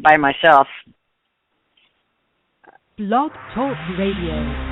by myself. Blog Talk Radio.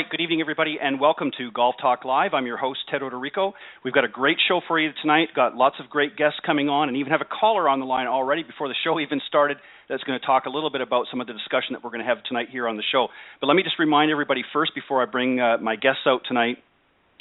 Good evening, everybody, and welcome to Golf Talk Live. I'm your host, Ted Odorico. We've got a great show for you tonight. Got lots of great guests coming on, and even have a caller on the line already before the show even started that's going to talk a little bit about some of the discussion that we're going to have tonight here on the show. But let me just remind everybody first, before I bring my guests out tonight,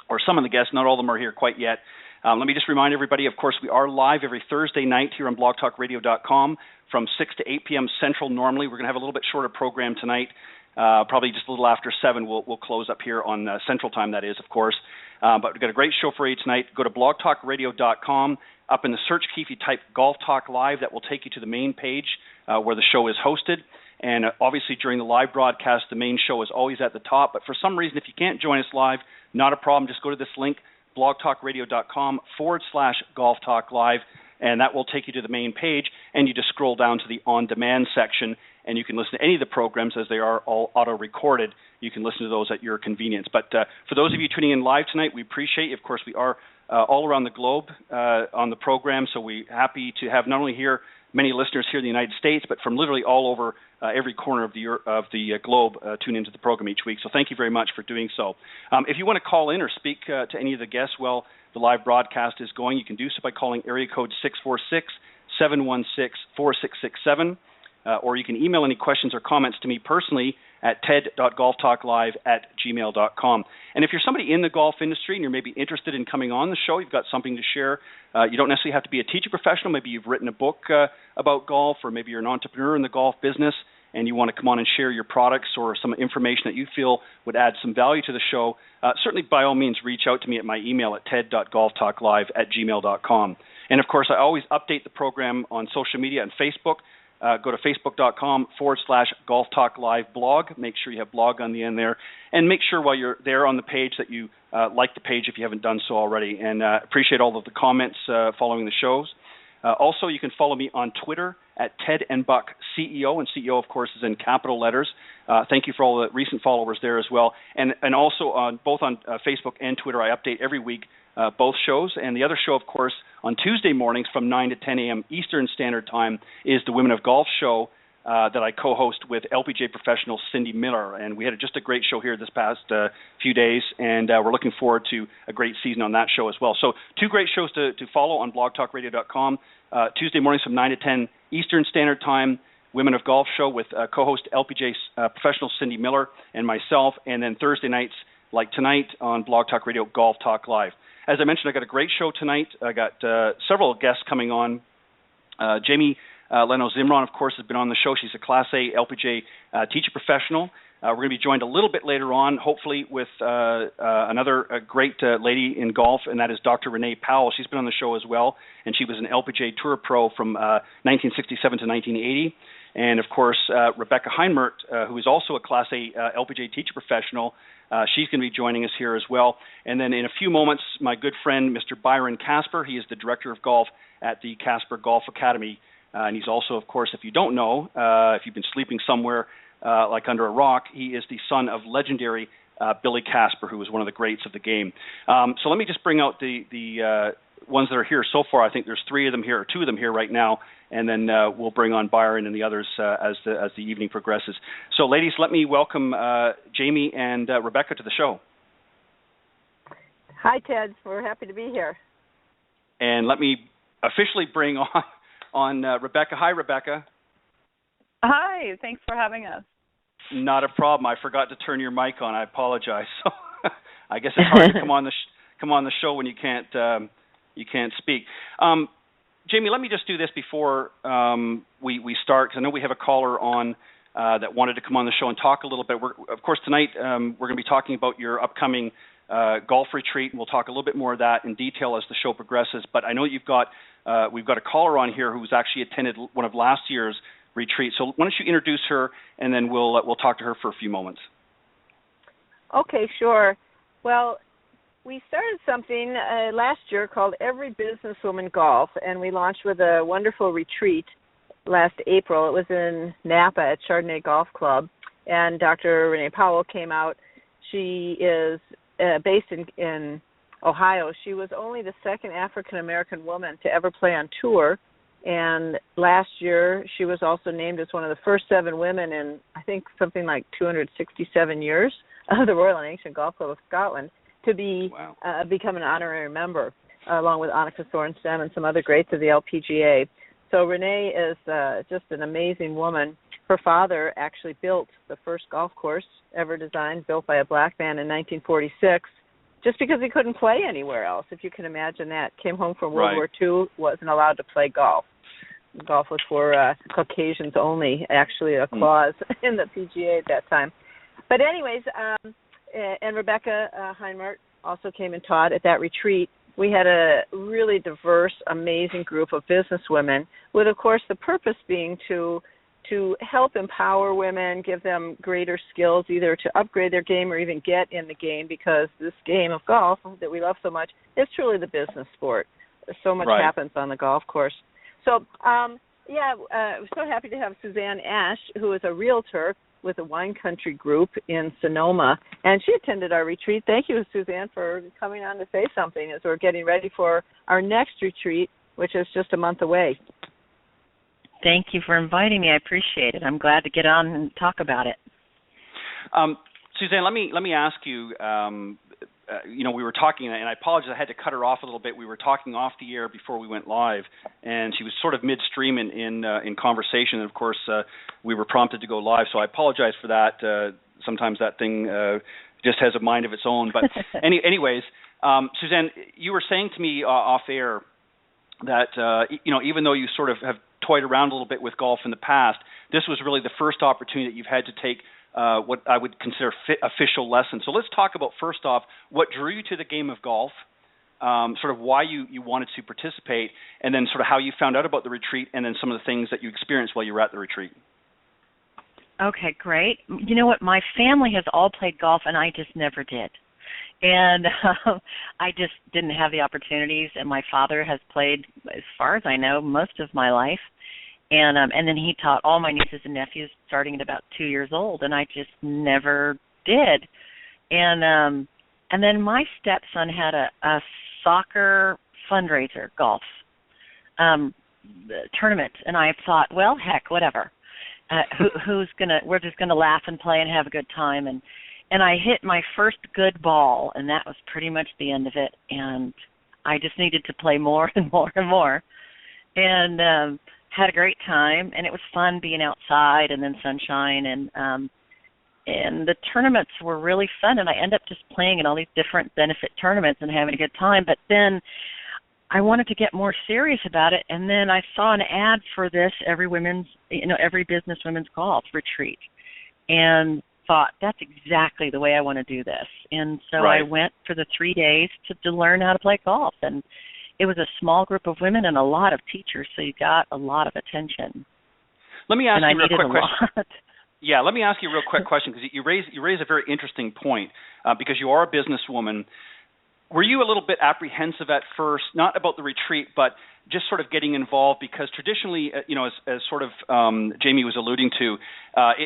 or some of the guests, not all of them are here quite yet. Let me just remind everybody, of course, we are live every Thursday night here on blogtalkradio.com from 6 to 8 p.m. Central normally. We're going to have a little bit shorter program tonight. Probably just a little after 7, we'll close up here on Central Time, that is, of course. But we've got a great show for you tonight. Go to blogtalkradio.com. Up in the search key, if you type Golf Talk Live, that will take you to the main page where the show is hosted. And obviously, during the live broadcast, the main show is always at the top. But for some reason, if you can't join us live, not a problem. Just go to this link, blogtalkradio.com/Golf Talk Live, and that will take you to the main page. And you just scroll down to the on-demand section, and you can listen to any of the programs as they are all auto-recorded. You can listen to those at your convenience. But for those of you tuning in live tonight, we appreciate you. Of course, we are all around the globe on the program, so we're happy to have not only here many listeners here in the United States, but from literally all over every corner of the globe tune into the program each week. So thank you very much for doing so. If you want to call in or speak to any of the guests while the live broadcast is going, you can do so by calling area code 646-716-4667. Or you can email any questions or comments to me personally at ted.golftalklive@gmail.com. And if you're somebody in the golf industry and you're maybe interested in coming on the show, you've got something to share, you don't necessarily have to be a teaching professional. Maybe you've written a book about golf, or maybe you're an entrepreneur in the golf business and you want to come on and share your products or some information that you feel would add some value to the show, certainly by all means reach out to me at my email at ted.golftalklive@gmail.com. And of course, I always update the program on social media and Facebook. Go to facebook.com/Golf Talk Live blog. Make sure you have blog on the end there. And make sure while you're there on the page that you like the page if you haven't done so already. And appreciate all of the comments following the shows. Also, you can follow me on Twitter at Ted and Buck CEO. And CEO, of course, is in capital letters. Thank you for all the recent followers there as well. And also on both on Facebook and Twitter, I update every week both shows. And the other show, of course, on Tuesday mornings from 9 to 10 a.m. Eastern Standard Time is the Women of Golf show that I co-host with LPGA professional Cindy Miller. And we had just a great show here this past few days, and we're looking forward to a great season on that show as well. So 2 great shows to follow on blogtalkradio.com. Tuesday mornings from 9 to 10 Eastern Standard Time, Women of Golf show with co-host LPGA professional Cindy Miller and myself. And then Thursday nights, like tonight, on Blog Talk Radio, Golf Talk Live. As I mentioned, I got a great show tonight. I got several guests coming on. Jamie Leno Zimron, of course, has been on the show. She's a Class A LPGA teacher professional. We're going to be joined a little bit later on, hopefully, with another great lady in golf, and that is Dr. Renee Powell. She's been on the show as well, and she was an LPGA Tour Pro from 1967 to 1980. And, of course, Rebecka Heinmert, who is also a Class A LPGA teacher professional. She's going to be joining us here as well. And then in a few moments, my good friend, Mr. Byron Casper. He is the Director of Golf at the Casper Golf Academy. And he's also, of course, if you don't know, if you've been sleeping somewhere like under a rock, he is the son of legendary Billy Casper, who was one of the greats of the game. So let me just bring out the ones that are here so far. I think there's 3 of them here, or 2 of them here right now, and then we'll bring on Byron and the others as the evening progresses. So, ladies, let me welcome Jamie and Rebecca to the show. Hi, Ted. We're happy to be here. And let me officially bring on Rebecca. Hi, Rebecca. Hi. Thanks for having us. Not a problem. I forgot to turn your mic on. I apologize. So I guess it's hard to come on the come on the show when you can't speak. Jamie, let me just do this before we start, because I know we have a caller on that wanted to come on the show and talk a little bit. Of course, tonight we're going to be talking about your upcoming golf retreat, and we'll talk a little bit more of that in detail as the show progresses. But I know we've got a caller on here who's actually attended one of last year's retreats. So why don't you introduce her, and then we'll talk to her for a few moments. Okay, sure. Well, we started something last year called Every Businesswoman Golf, and we launched with a wonderful retreat last April. It was in Napa at Chardonnay Golf Club, and Dr. Renee Powell came out. She is based in Ohio. She was only the second African-American woman to ever play on tour, and last year she was also named as one of the first 7 women in, I think, something like 267 years of the Royal and Ancient Golf Club of Scotland to be become an honorary member, along with Annika Sorenstam and some other greats of the LPGA. So Renee is just an amazing woman. Her father actually built the first golf course ever designed, built by a black man in 1946, just because he couldn't play anywhere else, if you can imagine that. Came home from World War II, wasn't allowed to play golf. Golf was for Caucasians only, actually a clause in the PGA at that time. But anyways, and Rebecka Heinmert also came and taught at that retreat. We had a really diverse, amazing group of businesswomen, with, of course, the purpose being to help empower women, give them greater skills, either to upgrade their game or even get in the game, because this game of golf that we love so much is truly the business sport. So much happens on the golf course. So, I'm so happy to have Suzanne Ash, who is a realtor with the Wine Country Group in Sonoma, and she attended our retreat. Thank you, Suzanne, for coming on to say something as we're getting ready for our next retreat, which is just a month away. Thank you for inviting me. I appreciate it. I'm glad to get on and talk about it. Suzanne, let me ask you. We were talking, and I apologize, I had to cut her off a little bit. We were talking off the air before we went live, and she was sort of midstream in conversation. And of course, we were prompted to go live, so I apologize for that. Sometimes that thing just has a mind of its own. But anyways, Suzanne, you were saying to me off air that even though you sort of have toyed around a little bit with golf in the past, this was really the first opportunity that you've had to take what I would consider official lessons. So let's talk about, first off, what drew you to the game of golf, sort of why you wanted to participate, and then sort of how you found out about the retreat, and then some of the things that you experienced while you were at the retreat. Okay, great. You know what? My family has all played golf, and I just never did. And I just didn't have the opportunities, and my father has played, as far as I know, most of my life. And then he taught all my nieces and nephews starting at about 2 years old, and I just never did. And then my stepson had a soccer fundraiser golf tournament, and I thought, well, heck, whatever. We're just gonna laugh and play and have a good time. And I hit my first good ball, and that was pretty much the end of it. And I just needed to play more and more and more. And had a great time, and it was fun being outside and then sunshine, and the tournaments were really fun, and I ended up just playing in all these different benefit tournaments and having a good time. But then I wanted to get more serious about it, and then I saw an ad for this Every Business Women's Golf retreat, and thought, that's exactly the way I want to do this. And so I went for the 3 days to learn how to play golf, and it was a small group of women and a lot of teachers, so you got a lot of attention. Let me ask you a real quick question. Yeah, let me ask you a real quick question, because you raise a very interesting point, because you are a businesswoman. Were you a little bit apprehensive at first, not about the retreat, but just sort of getting involved? Because traditionally, as sort of Jamie was alluding to,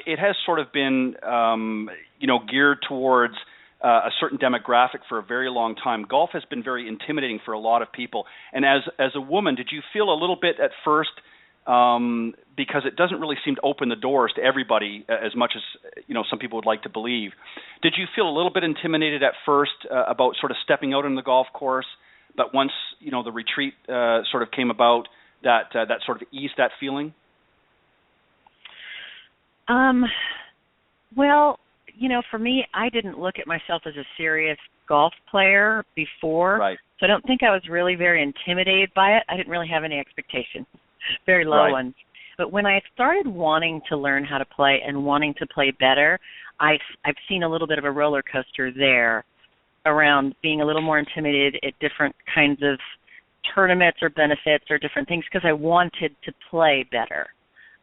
it has sort of been, geared towards a certain demographic for a very long time. Golf has been very intimidating for a lot of people. And as a woman, did you feel a little bit at first, because it doesn't really seem to open the doors to everybody as much as some people would like to believe? Did you feel a little bit intimidated at first about sort of stepping out on the golf course? But once the retreat sort of came about, that sort of eased that feeling? Well, for me, I didn't look at myself as a serious golf player before. Right. So I don't think I was really very intimidated by it. I didn't really have any expectations, very low ones. But when I started wanting to learn how to play and wanting to play better, I've seen a little bit of a roller coaster there around being a little more intimidated at different kinds of tournaments or benefits or different things because I wanted to play better.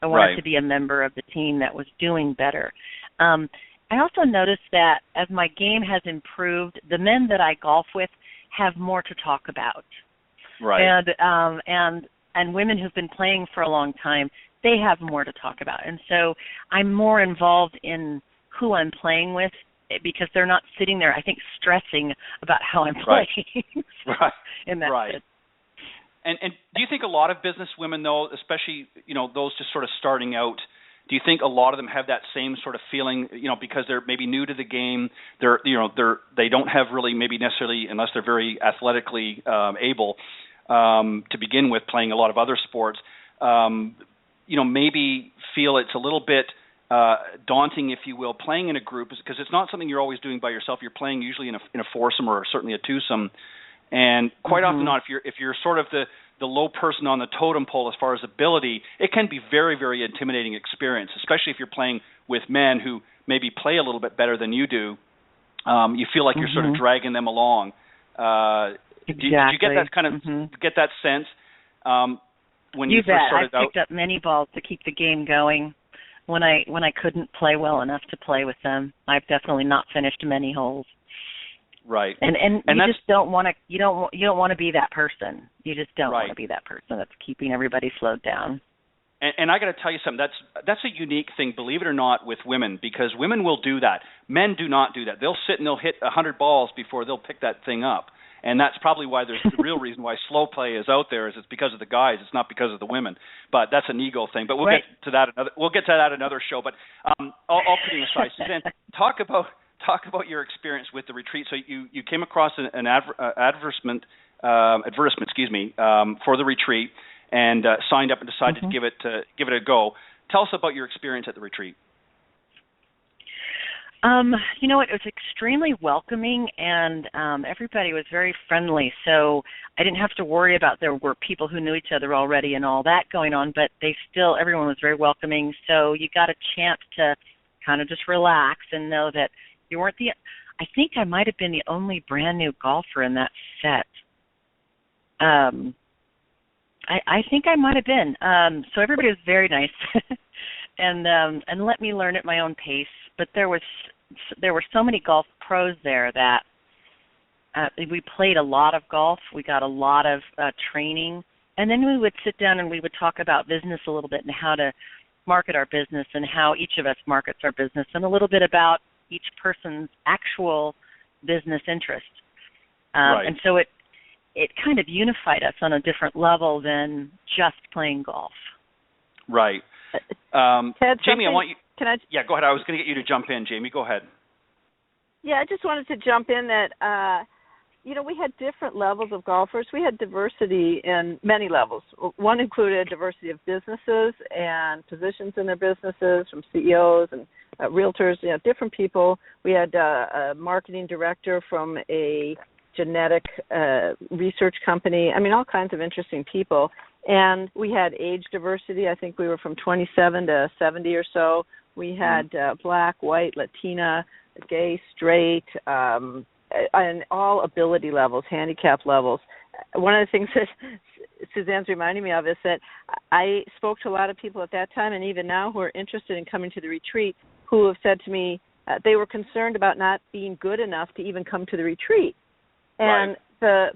I wanted to be a member of the team that was doing better. I also noticed that as my game has improved, the men that I golf with have more to talk about. Right. And women who've been playing for a long time, they have more to talk about. And so I'm more involved in who I'm playing with because they're not sitting there, I think, stressing about how I'm playing. Right. In that sense. And do you think a lot of business women, though, especially, those just sort of starting out, do you think a lot of them have that same sort of feeling, because they're maybe new to the game, they don't have really maybe necessarily, unless they're very athletically able to begin with, playing a lot of other sports, maybe feel it's a little bit daunting, if you will, playing in a group, because it's not something you're always doing by yourself. You're playing usually in a foursome or certainly a twosome, and quite often not. If you're sort of the low person on the totem pole as far as ability, it can be very, very intimidating experience, especially if you're playing with men who maybe play a little bit better than you do. You feel like you're sort of dragging them along. Did you get that kind of get that sense when you first started out? I picked up many balls to keep the game going when I couldn't play well enough to play with them. I've definitely not finished many holes. Right. And you just don't want to. You don't want to be that person. You just don't want to be that person that's keeping everybody slowed down. And I got to tell you something. That's a unique thing, believe it or not, with women, because women will do that. Men do not do that. They'll sit and they'll hit 100 balls before they'll pick that thing up. And that's probably why there's the real reason why slow play is out there is it's because of the guys. It's not because of the women. But that's an ego thing. But we'll get to that another show. But all kidding aside, Suzanne, talk about your experience with the retreat. So you came across an advertisement, for the retreat, and signed up and decided to give it a go. Tell us about your experience at the retreat. It was extremely welcoming, and everybody was very friendly. So I didn't have to worry about there were people who knew each other already and all that going on, but everyone was very welcoming. So you got a chance to kind of just relax and know that you weren't I think I might have been the only brand new golfer in that set. I think I might have been. So everybody was very nice and let me learn at my own pace. But there were so many golf pros there that we played a lot of golf. We got a lot of training. And then we would sit down and we would talk about business a little bit and how to market our business and how each of us markets our business and a little bit about each person's actual business interest. And so it kind of unified us on a different level than just playing golf. Right. Ted, Jamie, I want you... Can I? Yeah, go ahead. I was going to get you to jump in, Jamie. Go ahead. Yeah, I just wanted to jump in that, we had different levels of golfers. We had diversity in many levels. One included diversity of businesses and positions in their businesses, from CEOs and realtors, different people. We had a marketing director from a genetic research company. I mean, all kinds of interesting people. And we had age diversity. I think we were from 27 to 70 or so. We had black, white, Latina, gay, straight, and all ability levels, handicap levels. One of the things that Suzanne's reminding me of is that I spoke to a lot of people at that time and even now who are interested in coming to the retreat who have said to me they were concerned about not being good enough to even come to the retreat. And the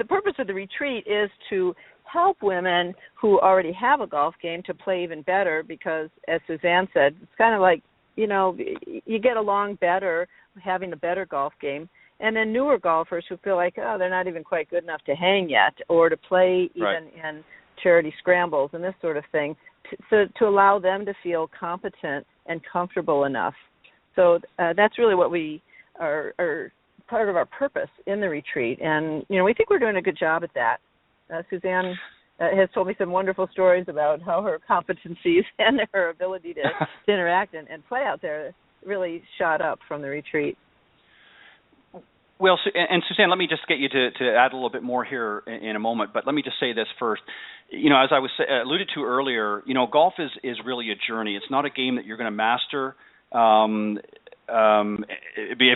purpose of the retreat is to help women who already have a golf game to play even better because, as Suzanne said, it's kind of like, you get along better having a better golf game. And then newer golfers who feel like, they're not even quite good enough to hang yet or to play even in charity scrambles and this sort of thing, to allow them to feel competent and comfortable enough. So that's really what we are part of our purpose in the retreat. And, we think we're doing a good job at that. Suzanne has told me some wonderful stories about how her competencies and her ability to interact and play out there really shot up from the retreat. Well, and Suzanne, let me just get you to add a little bit more here in a moment, but let me just say this first. As I was alluded to earlier, golf is really a journey. It's not a game that you're going to master. If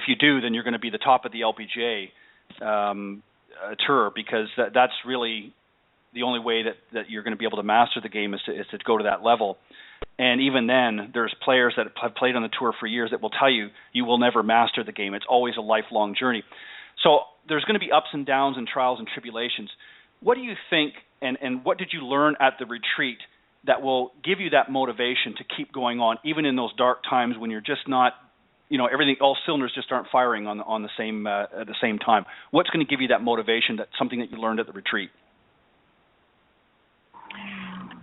you do, then you're going to be the top of the LPGA tour, because that's really the only way that you're going to be able to master the game is to go to that level. And even then, there's players that have played on the tour for years that will tell you will never master the game. It's always a lifelong journey. So there's going to be ups and downs and trials and tribulations. What do you think, and what did you learn at the retreat that will give you that motivation to keep going on, even in those dark times when you're just not, everything, all cylinders just aren't firing on the same at the same time? What's going to give you that motivation? That's something that you learned at the retreat.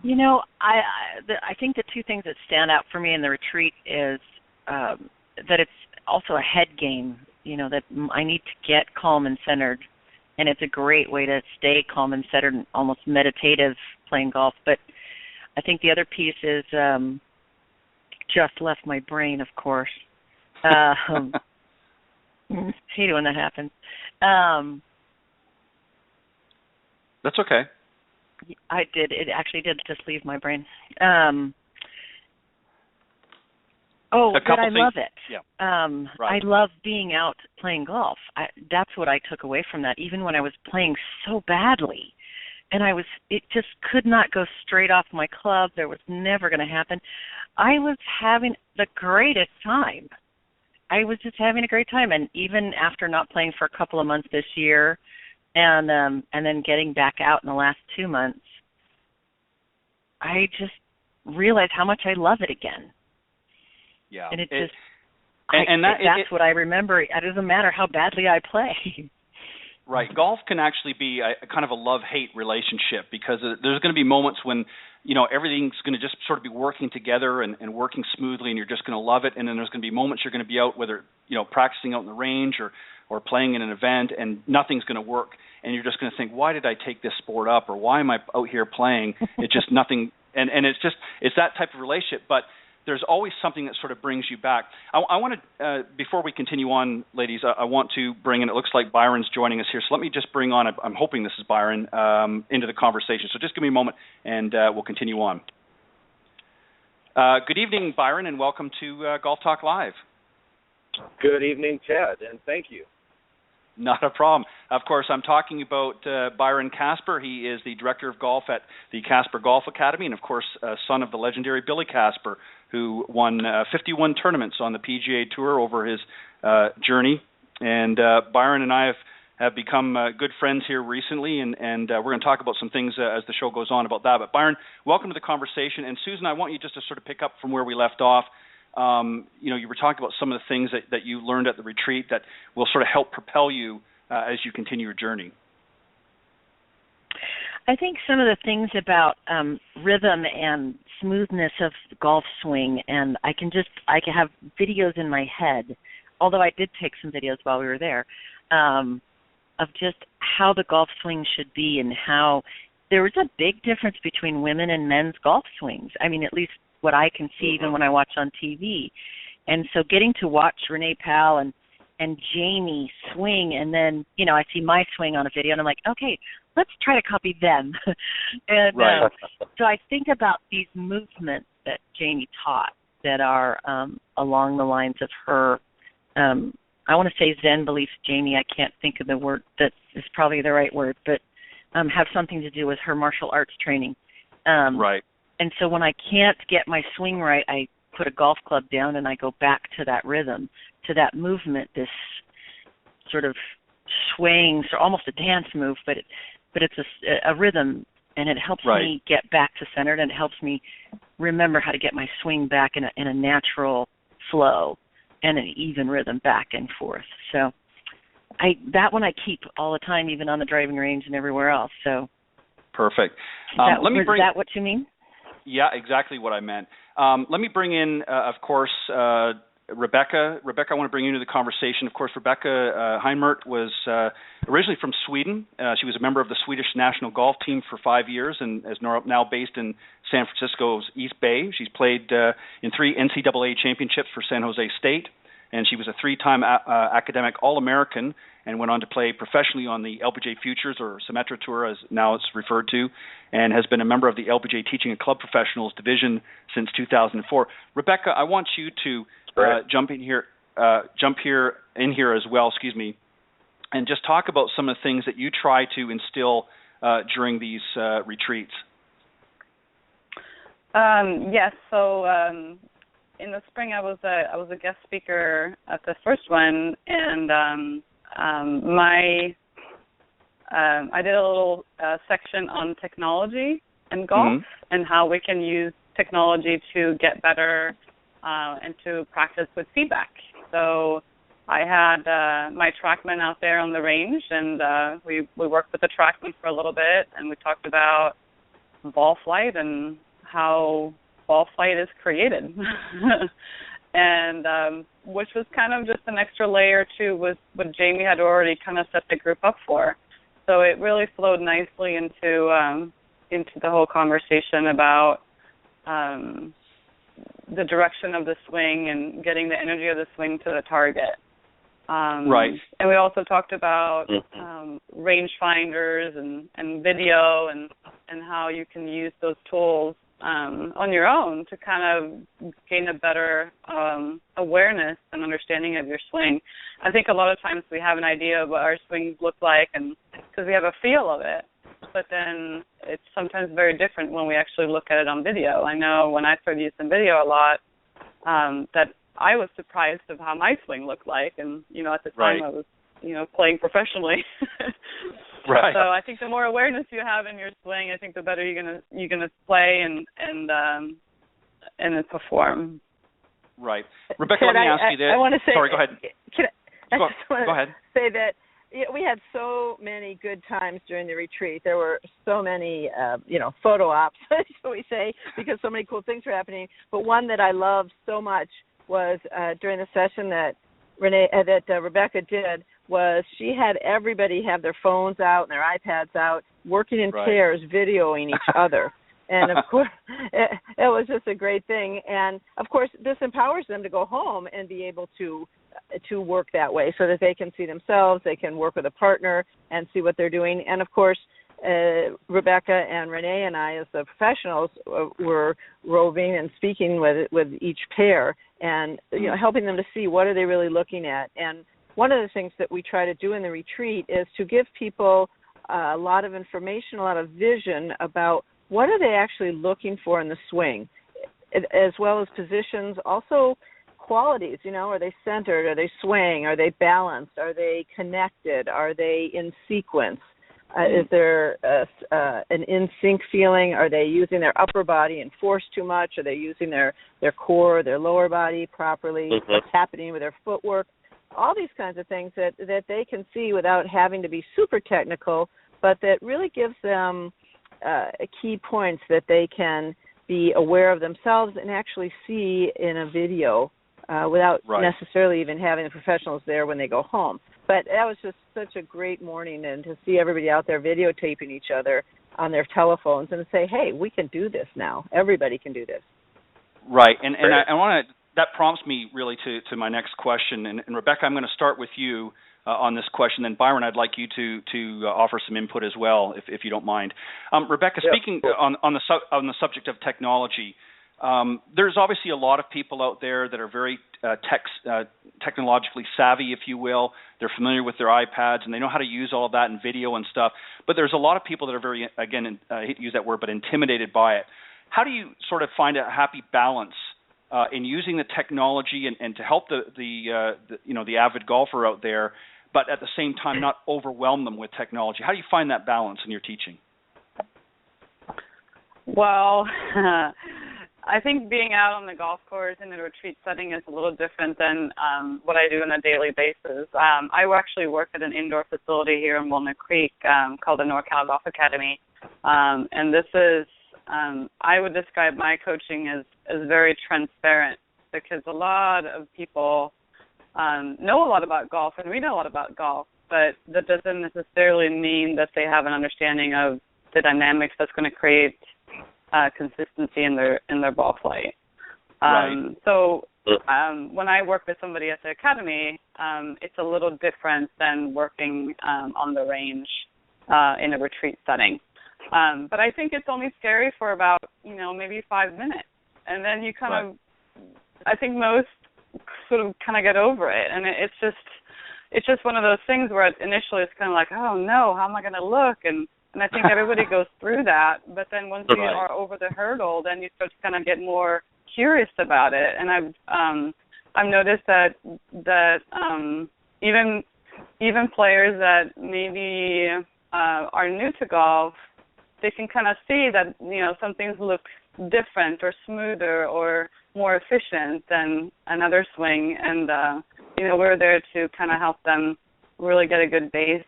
I think the two things that stand out for me in the retreat is that it's also a head game, that I need to get calm and centered, and it's a great way to stay calm and centered and almost meditative playing golf. But I think the other piece is just left my brain, of course. Hate it when that happens. That's okay. I did. It actually did just leave my brain. I love it. Yeah. Right. I love being out playing golf. That's what I took away from that, even when I was playing so badly. And it just could not go straight off my club. There was never going to happen. I was having the greatest time. I was just having a great time. And even after not playing for a couple of months this year, and then getting back out in the last 2 months, I just realized how much I love it again. Yeah. And that's what I remember. It doesn't matter how badly I play. Right. Golf can actually be a kind of a love-hate relationship, because there's going to be moments when, everything's going to just sort of be working together and working smoothly, and you're just going to love it. And then there's going to be moments you're going to be out, whether, practicing out in the range or playing in an event, and nothing's going to work. And you're just going to think, why did I take this sport up? Or why am I out here playing? It's just nothing. And it's that type of relationship. But there's always something that sort of brings you back. I want to, before we continue on, ladies, I want to bring in, it looks like Byron's joining us here. So let me just bring on, I'm hoping this is Byron, into the conversation. So just give me a moment and we'll continue on. Good evening, Byron, and welcome to Golf Talk Live. Good evening, Ted, and thank you. Not a problem. Of course, I'm talking about Byron Casper. He is the director of golf at the Casper Golf Academy, and of course, son of the legendary Billy Casper, who won 51 tournaments on the PGA Tour over his journey. And Byron and I have become good friends here recently, and we're going to talk about some things as the show goes on about that. But Byron, welcome to the conversation. And Susan, I want you just to sort of pick up from where we left off. You were talking about some of the things that you learned at the retreat that will sort of help propel you as you continue your journey. I think some of the things about rhythm and smoothness of the golf swing, and I can have videos in my head, although I did take some videos while we were there, of just how the golf swing should be, and how there was a big difference between women and men's golf swings. I mean, at least what I can see even when I watch on TV. And so getting to watch Renee Powell and Jamie swing, and then, I see my swing on a video, and I'm like, okay, let's try to copy them. And right. So I think about these movements that Jamie taught that are along the lines of her, I want to say Zen beliefs, Jamie, I can't think of the word that is probably the right word, but have something to do with her martial arts training. Right. And so when I can't get my swing right, I put a golf club down and I go back to that rhythm, to that movement, this sort of swaying, so almost a dance move, but it's a rhythm, and it helps me get back to centered, and it helps me remember how to get my swing back in a natural flow and an even rhythm back and forth. So that one I keep all the time, even on the driving range and everywhere else. So perfect. Is that what you mean? Yeah, exactly what I meant. Let me bring in, of course, Rebecka, I want to bring you into the conversation. Of course, Rebecka Heinmert was originally from Sweden. She was a member of the Swedish national golf team for 5 years and is now based in San Francisco's East Bay. She's played in 3 NCAA championships for San Jose State, and she was a 3-time academic All-American and went on to play professionally on the LPGA Futures, or Symetra Tour as now it's referred to, and has been a member of the LPGA Teaching and Club Professionals Division since 2004. Rebecka, I want you to jump in here as well, and just talk about some of the things that you try to instill during these retreats. Yes. So in the spring, I was a guest speaker at the first one, and I did a little section on technology and golf and how we can use technology to get better and to practice with feedback. So I had my TrackMan out there on the range, and we worked with the TrackMan for a little bit, and we talked about ball flight and how ball flight is created. And which was kind of just an extra layer to what Jamie had already kind of set the group up for. So it really flowed nicely into the whole conversation about the direction of the swing and getting the energy of the swing to the target. Right. And we also talked about range finders and video and how you can use those tools on your own to kind of gain a better awareness and understanding of your swing. I think a lot of times we have an idea of what our swings look like, and because we have a feel of it, but then it's sometimes very different when we actually look at it on video. I know when I started using video a lot, that I was surprised of how my swing looked like, and at the time I was playing professionally. Right. So I think the more awareness you have in your swing, I think the better you're gonna play and perform. Right. Rebecka, let me ask you this. I want to say. Sorry, go ahead. I just want go ahead. to say that we had so many good times during the retreat. There were so many, photo ops, shall we say, because so many cool things were happening. But one that I loved so much was during the session that Rebecka did. Was she had everybody have their phones out and their iPads out, working in pairs, videoing each other. And, of course, it was just a great thing. And, of course, this empowers them to go home and be able to work that way so that they can see themselves, they can work with a partner and see what they're doing. And, of course, Rebecka and Renee and I, as the professionals, were roving and speaking with each pair and, helping them to see what are they really looking at. And one of the things that we try to do in the retreat is to give people a lot of information, a lot of vision about what are they actually looking for in the swing, as well as positions, also qualities, are they centered, are they swaying, are they balanced, are they connected, are they in sequence, is there an in-sync feeling, are they using their upper body and force too much, are they using their core, their lower body properly, what's happening with their footwork. All these kinds of things that they can see without having to be super technical, but that really gives them key points that they can be aware of themselves and actually see in a video without necessarily even having the professionals there when they go home. But that was just such a great morning, and to see everybody out there videotaping each other on their telephones and say, hey, we can do this now. Everybody can do this. Right, and I want to... That prompts me really to my next question. And Rebecka, I'm going to start with you on this question. Then Byron, I'd like you to offer some input as well, if you don't mind. Rebecka, speaking on the subject of technology, there's obviously a lot of people out there that are very technologically savvy, if you will. They're familiar with their iPads and they know how to use all of that in video and stuff. But there's a lot of people that are very, again, I hate to use that word, but intimidated by it. How do you sort of find a happy balance in using the technology and to help the avid golfer out there, but at the same time not overwhelm them with technology? How do you find that balance in your teaching? Well, I think being out on the golf course in a retreat setting is a little different than what I do on a daily basis. I actually work at an indoor facility here in Walnut Creek called the NorCal Golf Academy, and this is I would describe my coaching as very transparent, because a lot of people know a lot about golf, and we know a lot about golf, but that doesn't necessarily mean that they have an understanding of the dynamics that's going to create consistency in their ball flight. Right. So when I work with somebody at the academy, it's a little different than working on the range in a retreat setting. But I think it's only scary for about, maybe 5 minutes. And then you kind of, I think most sort of kind of get over it. And it's just one of those things where initially it's kind of like, oh no, how am I going to look? And I think everybody goes through that. But then once you are over the hurdle, then you start to kind of get more curious about it. And I've noticed that even players that maybe are new to golf, they can kind of see that some things look different or smoother or more efficient than another swing, and we're there to kind of help them really get a good base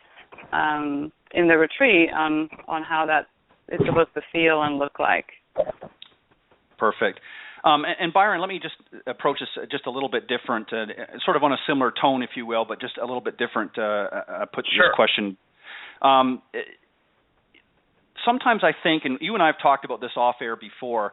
in the retreat on how that is supposed to feel and look like. Perfect. And Byron, let me just approach this just a little bit different, sort of on a similar tone, if you will, but just a little bit different. Put this question. Sometimes I think, and you and I have talked about this off air before,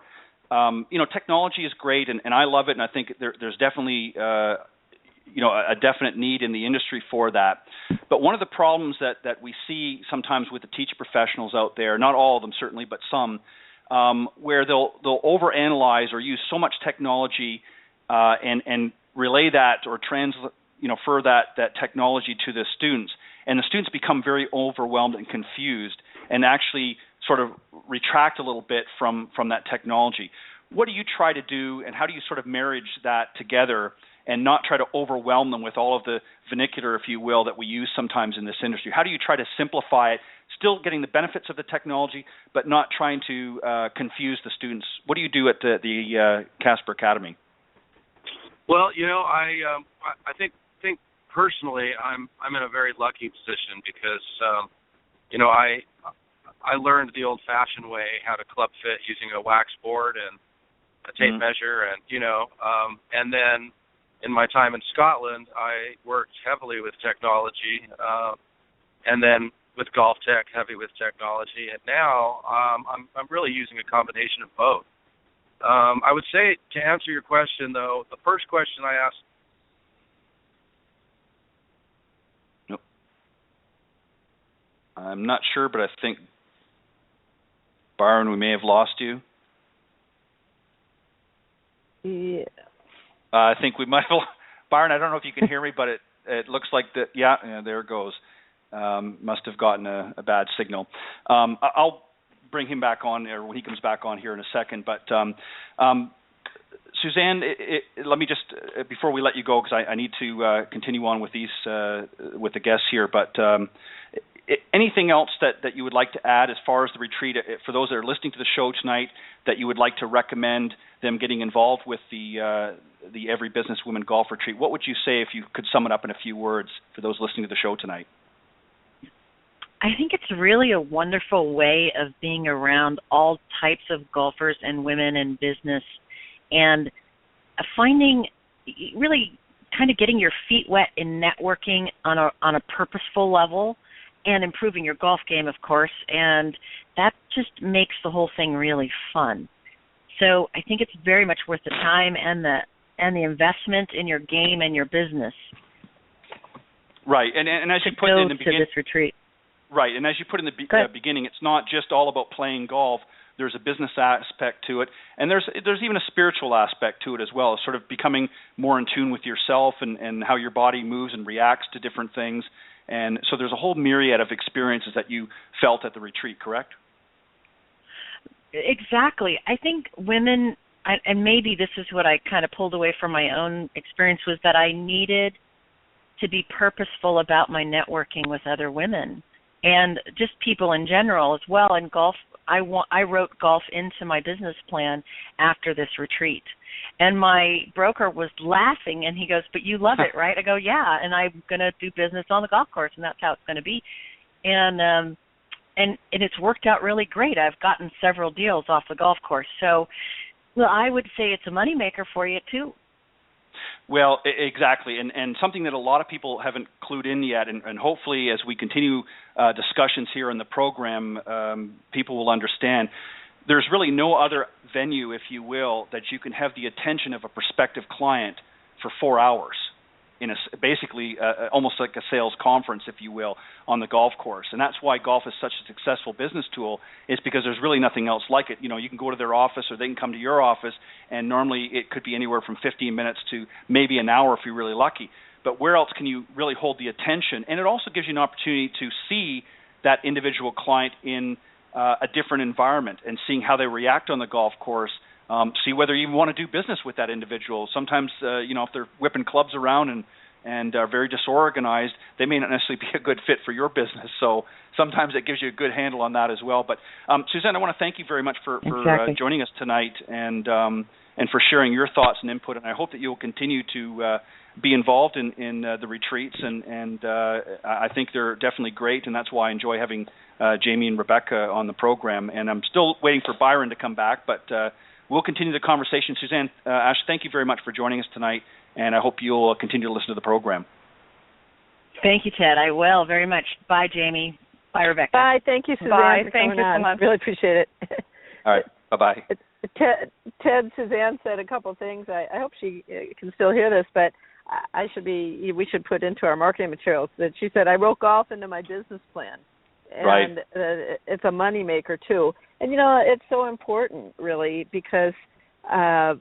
technology is great, and I love it, and I think there's definitely a definite need in the industry for that. But one of the problems that we see sometimes with the teacher professionals out there, not all of them certainly, but some, where they'll overanalyze or use so much technology and relay that or refer that technology to the students, and the students become very overwhelmed and confused and actually sort of retract a little bit from that technology. What do you try to do, and how do you sort of marriage that together and not try to overwhelm them with all of the vernacular, if you will, that we use sometimes in this industry? How do you try to simplify it, still getting the benefits of the technology, but not trying to confuse the students? What do you do at the Casper Academy? Well, I think personally, I'm in a very lucky position because, I learned the old-fashioned way how to club fit using a wax board and a tape measure, and then in my time in Scotland, I worked heavily with technology, and then with Golf Tech, heavy with technology, and now I'm really using a combination of both. I would say, to answer your question, though, the first question I asked. Nope. I'm not sure, but I think, Byron, we may have lost you. Yeah. I think we might have. Byron, I don't know if you can hear me, but it looks like that. Yeah, there it goes. Must have gotten a bad signal. I'll bring him back on, or when he comes back on here in a second. But Suzanne, let me just before we let you go, because I need to continue on with these with the guests here. But anything else that you would like to add as far as the retreat for those that are listening to the show tonight that you would like to recommend them getting involved with the Every Business Woman Golf Retreat? What would you say if you could sum it up in a few words for those listening to the show tonight? I think it's really a wonderful way of being around all types of golfers and women in business, and finding, really kind of getting your feet wet in networking on a purposeful level, and improving your golf game, of course, and that just makes the whole thing really fun. So I think it's very much worth the time and the investment in your game and your business. Right, and as you put in the beginning, this retreat. Right, and as you put in the beginning, it's not just all about playing golf. There's a business aspect to it, and there's even a spiritual aspect to it as well, sort of becoming more in tune with yourself and how your body moves and reacts to different things. And so there's a whole myriad of experiences that you felt at the retreat, correct? Exactly. I think women, and maybe this is what I kind of pulled away from my own experience, was that I needed to be purposeful about my networking with other women and just people in general as well. And golf, I wrote golf into my business plan after this retreat. And my broker was laughing, and he goes, "But you love it, right?" I go, "Yeah, and I'm going to do business on the golf course, and that's how it's going to be." And it's worked out really great. I've gotten several deals off the golf course. So, well, I would say it's a moneymaker for you, too. Well, exactly, and something that a lot of people haven't clued in yet, and hopefully as we continue discussions here in the program, people will understand. There's really no other venue, if you will, that you can have the attention of a prospective client for 4 hours in basically almost like a sales conference, if you will, on the golf course. And that's why golf is such a successful business tool, is because there's really nothing else like it. You know, you can go to their office or they can come to your office, and normally it could be anywhere from 15 minutes to maybe an hour if you're really lucky. But where else can you really hold the attention? And it also gives you an opportunity to see that individual client in a different environment and seeing how they react on the golf course. See whether you even want to do business with that individual. Sometimes, if they're whipping clubs around and are very disorganized, they may not necessarily be a good fit for your business. So sometimes it gives you a good handle on that as well. But Suzanne, I want to thank you very much for joining us tonight and for sharing your thoughts and input. And I hope that you'll continue to be involved in the retreats. And I think they're definitely great, and that's why I enjoy having Jamie and Rebecka on the program. And I'm still waiting for Byron to come back, but we'll continue the conversation. Suzanne, Ash, thank you very much for joining us tonight, and I hope you'll continue to listen to the program. Thank you, Ted. I will very much. Bye, Jamie. Bye, Rebecka. Bye. Thank you, Suzanne. Bye. For Thank you so much. Really appreciate it. All right. Bye-bye. Ted, Suzanne said a couple of things. I hope she can still hear this, but we should put into our marketing materials that she said, I wrote golf into my business plan. And right. It's a money maker too. And it's so important really because golf,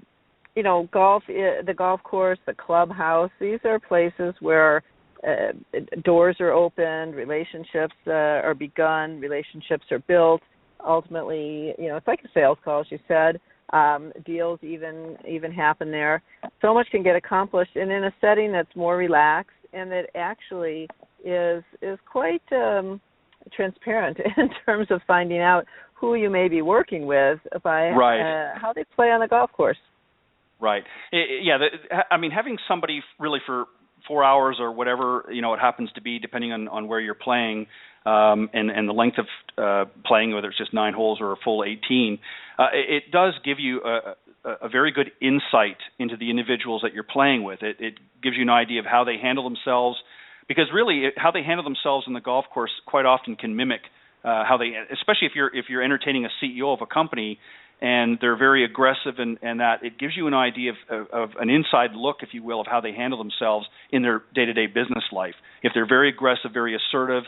the golf course, the clubhouse, these are places where doors are opened, relationships are begun, relationships are built. Ultimately, it's like a sales call, as you said. Deals even happen there. So much can get accomplished, and in a setting that's more relaxed and that actually is quite transparent in terms of finding out who you may be working with by how they play on the golf course. Right. Having somebody really for 4 hours or whatever it happens to be, depending on where you're playing, and the length of playing, whether it's just 9 holes or a full 18, it does give you a very good insight into the individuals that you're playing with. It gives you an idea of how they handle themselves, because really how they handle themselves in the golf course quite often can mimic how they, especially if you're entertaining a CEO of a company and they're very aggressive, and that it gives you an idea of an inside look, if you will, of how they handle themselves in their day-to-day business life. If they're very aggressive, very assertive,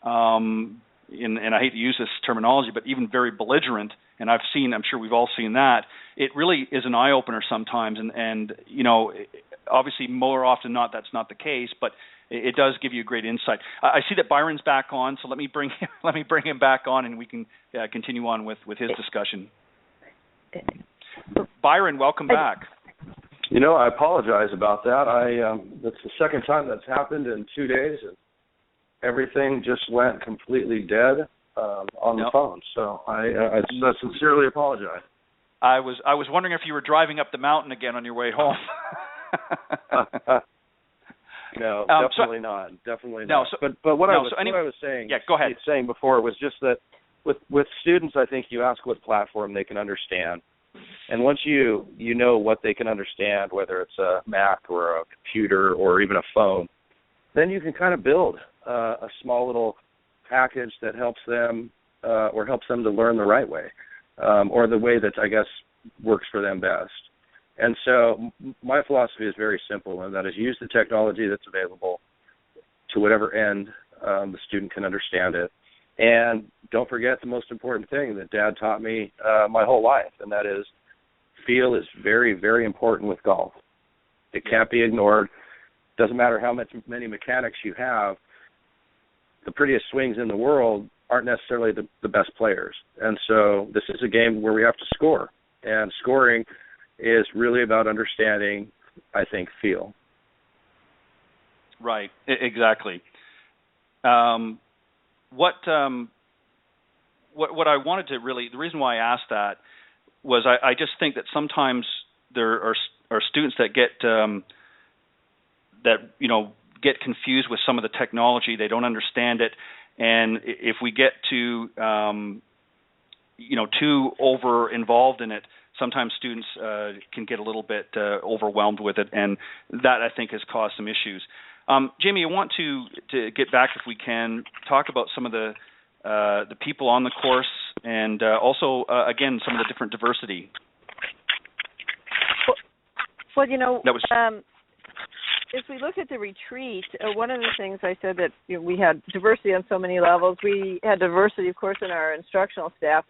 and I hate to use this terminology, but even very belligerent, and I'm sure we've all seen that, it really is an eye-opener sometimes, and obviously more often than not that's not the case, but it does give you a great insight. I see that Byron's back on, so let me bring him back on, and we can continue on with his discussion. Byron, welcome back. I apologize about that. That's the second time that's happened in 2 days, and everything just went completely dead on the phone. So I sincerely apologize. I was wondering if you were driving up the mountain again on your way home. No, definitely not. Definitely not. But what I was saying, go ahead. Saying before was just that with students, I think you ask what platform they can understand, and once you know what they can understand, whether it's a Mac or a computer or even a phone, then you can kind of build a small little package that helps them or helps them to learn the right way, or the way that I guess works for them best. And so my philosophy is very simple, and that is use the technology that's available to whatever end the student can understand it. And don't forget the most important thing that Dad taught me my whole life, and that is feel is very, very important with golf. It can't be ignored. Doesn't matter how many mechanics you have, the prettiest swings in the world aren't necessarily the best players. And so this is a game where we have to score, and scoring is really about understanding, I think, feel. Right, exactly. What I wanted to really, the reason why I asked that was I just think that sometimes there are students that get confused with some of the technology. They don't understand it, and if we get to too over involved in it, sometimes students can get a little bit overwhelmed with it, and that I think has caused some issues. Jamie, I want to get back, if we can, talk about some of the people on the course, and also again some of the different diversity. Well, as we look at the retreat, one of the things I said that we had diversity on so many levels. We had diversity, of course, in our instructional staff.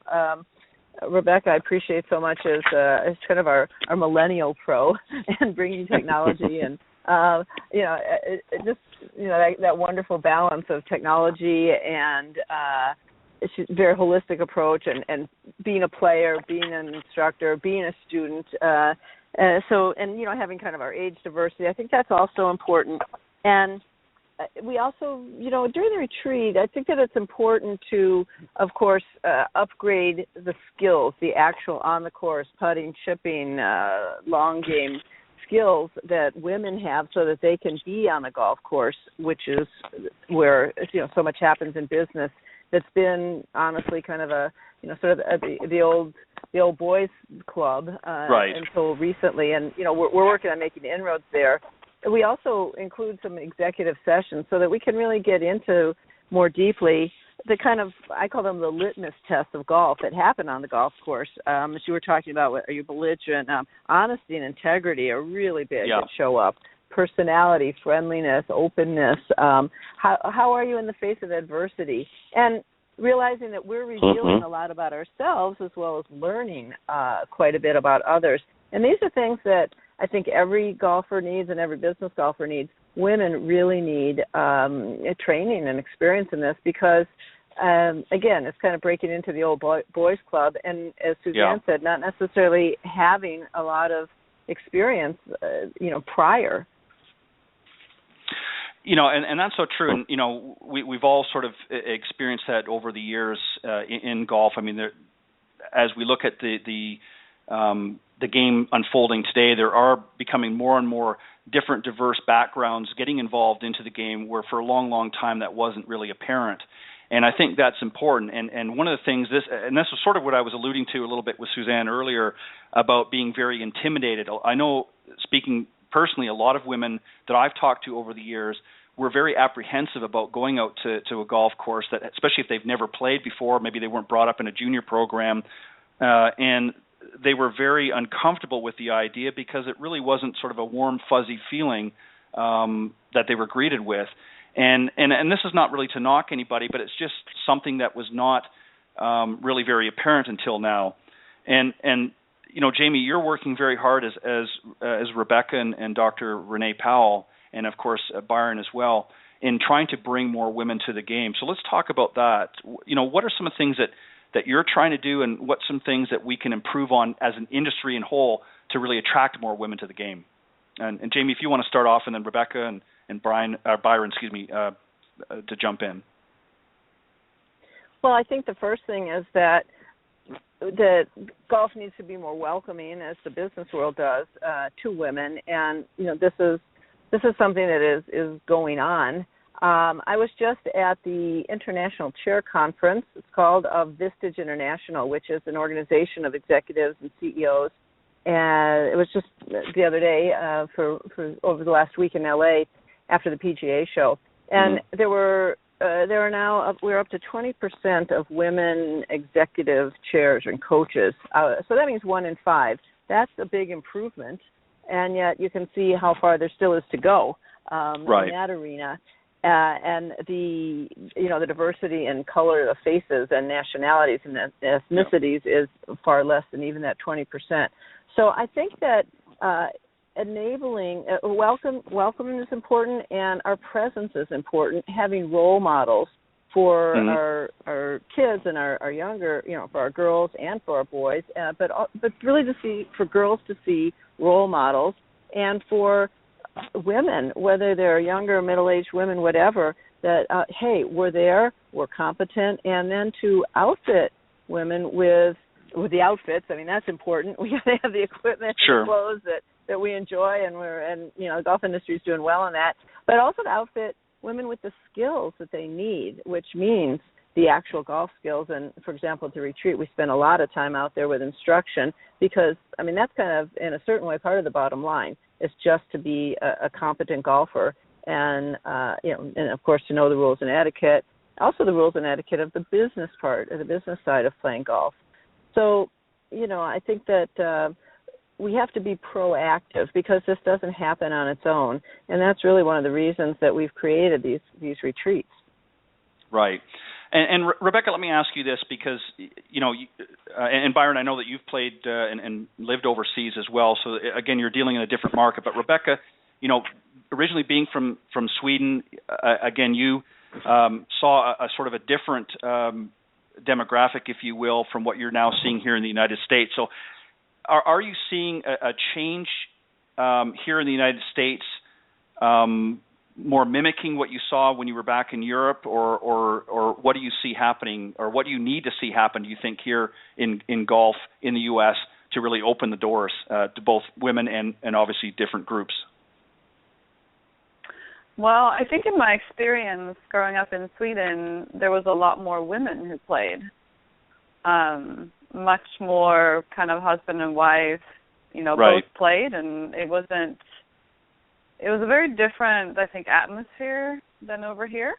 Rebecka, I appreciate so much as kind of our millennial pro and bringing technology and that wonderful balance of technology and very holistic approach and being a player, being an instructor, being a student. Having kind of our age diversity, I think that's also important. And we also, during the retreat, I think that it's important to, of course, upgrade the skills, the actual on-the-course putting, chipping, long game skills that women have so that they can be on the golf course, which is where, so much happens in business. That's been honestly kind of sort of the old boys club right. until recently, and we're working on making inroads there. We also include some executive sessions so that we can really get into more deeply the kind of, I call them the litmus tests of golf that happen on the golf course. As you were talking about, are you belligerent? Honesty and integrity are really big that show up. Personality, friendliness, openness. How are you in the face of adversity? And realizing that we're revealing a lot about ourselves as well as learning quite a bit about others. And these are things that I think every golfer needs and every business golfer needs. Women really need training and experience in this because, again, it's kind of breaking into the old boys club. And as Suzanne said, not necessarily having a lot of experience, prior. And that's so true. And, we've all sort of experienced that over the years in golf. I mean, as we look at the game unfolding today, there are becoming more and more different, diverse backgrounds getting involved into the game where for a long, long time that wasn't really apparent. And I think that's important. And one of the things, this is sort of what I was alluding to a little bit with Suzanne earlier about being very intimidated. I know, speaking personally, a lot of women that I've talked to over the years were very apprehensive about going out to a golf course, that, especially if they've never played before, maybe they weren't brought up in a junior program, and they were very uncomfortable with the idea because it really wasn't sort of a warm, fuzzy feeling that they were greeted with. And this is not really to knock anybody, but it's just something that was not really very apparent until now. And Jamie, you're working very hard as Rebecka and Dr. Renee Powell, and of course Byron as well, in trying to bring more women to the game. So let's talk about that. What are some of the things that you're trying to do, and what's some things that we can improve on as an industry in whole to really attract more women to the game? And Jamie, if you want to start off, and then Rebecka and Byron, to jump in. Well, I think the first thing is that golf needs to be more welcoming, as the business world does, to women, and this is something that is going on. I was just at the International Chair Conference. It's called Vistage International, which is an organization of executives and CEOs, and it was just the other day for over the last week in LA after the PGA show, and we're up to 20% of women executive chairs and coaches. So that means 1 in 5. That's a big improvement, and yet you can see how far there still is to go in that arena. And the diversity and color of faces and nationalities and ethnicities is far less than even that 20%. So I think that enabling welcoming is important, and our presence is important. Having role models for our kids and our younger, for our girls and for our boys, but really for girls to see role models, and for women, whether they're younger, middle-aged women, whatever, that hey, we're there, we're competent, and then to outfit women with the outfits. I mean, that's important. We got to have the equipment, and clothes that we enjoy, and the golf industry is doing well on that. But also to outfit women with the skills that they need, which means the actual golf skills. And, for example, at the retreat, we spent a lot of time out there with instruction because, I mean, that's kind of, in a certain way, part of the bottom line is just to be a competent golfer and, and, of course, to know the rules and etiquette, also the rules and etiquette of the business part, or the business side of playing golf. So, I think that we have to be proactive because this doesn't happen on its own. And that's really one of the reasons that we've created these retreats. Right. And Rebecka, let me ask you this because, and Byron, I know that you've played and lived overseas as well. So, again, you're dealing in a different market. But, Rebecka, originally being from Sweden, again, you saw a sort of a different demographic, if you will, from what you're now seeing here in the United States. So are you seeing a change here in the United States more mimicking what you saw when you were back in Europe, or what do you see happening, or what do you need to see happen, do you think, here in golf in the U.S. to really open the doors to both women and obviously different groups? Well, I think in my experience growing up in Sweden, there was a lot more women who played. Much more kind of husband and wife, right. Both played, and it was a very different, I think, atmosphere than over here.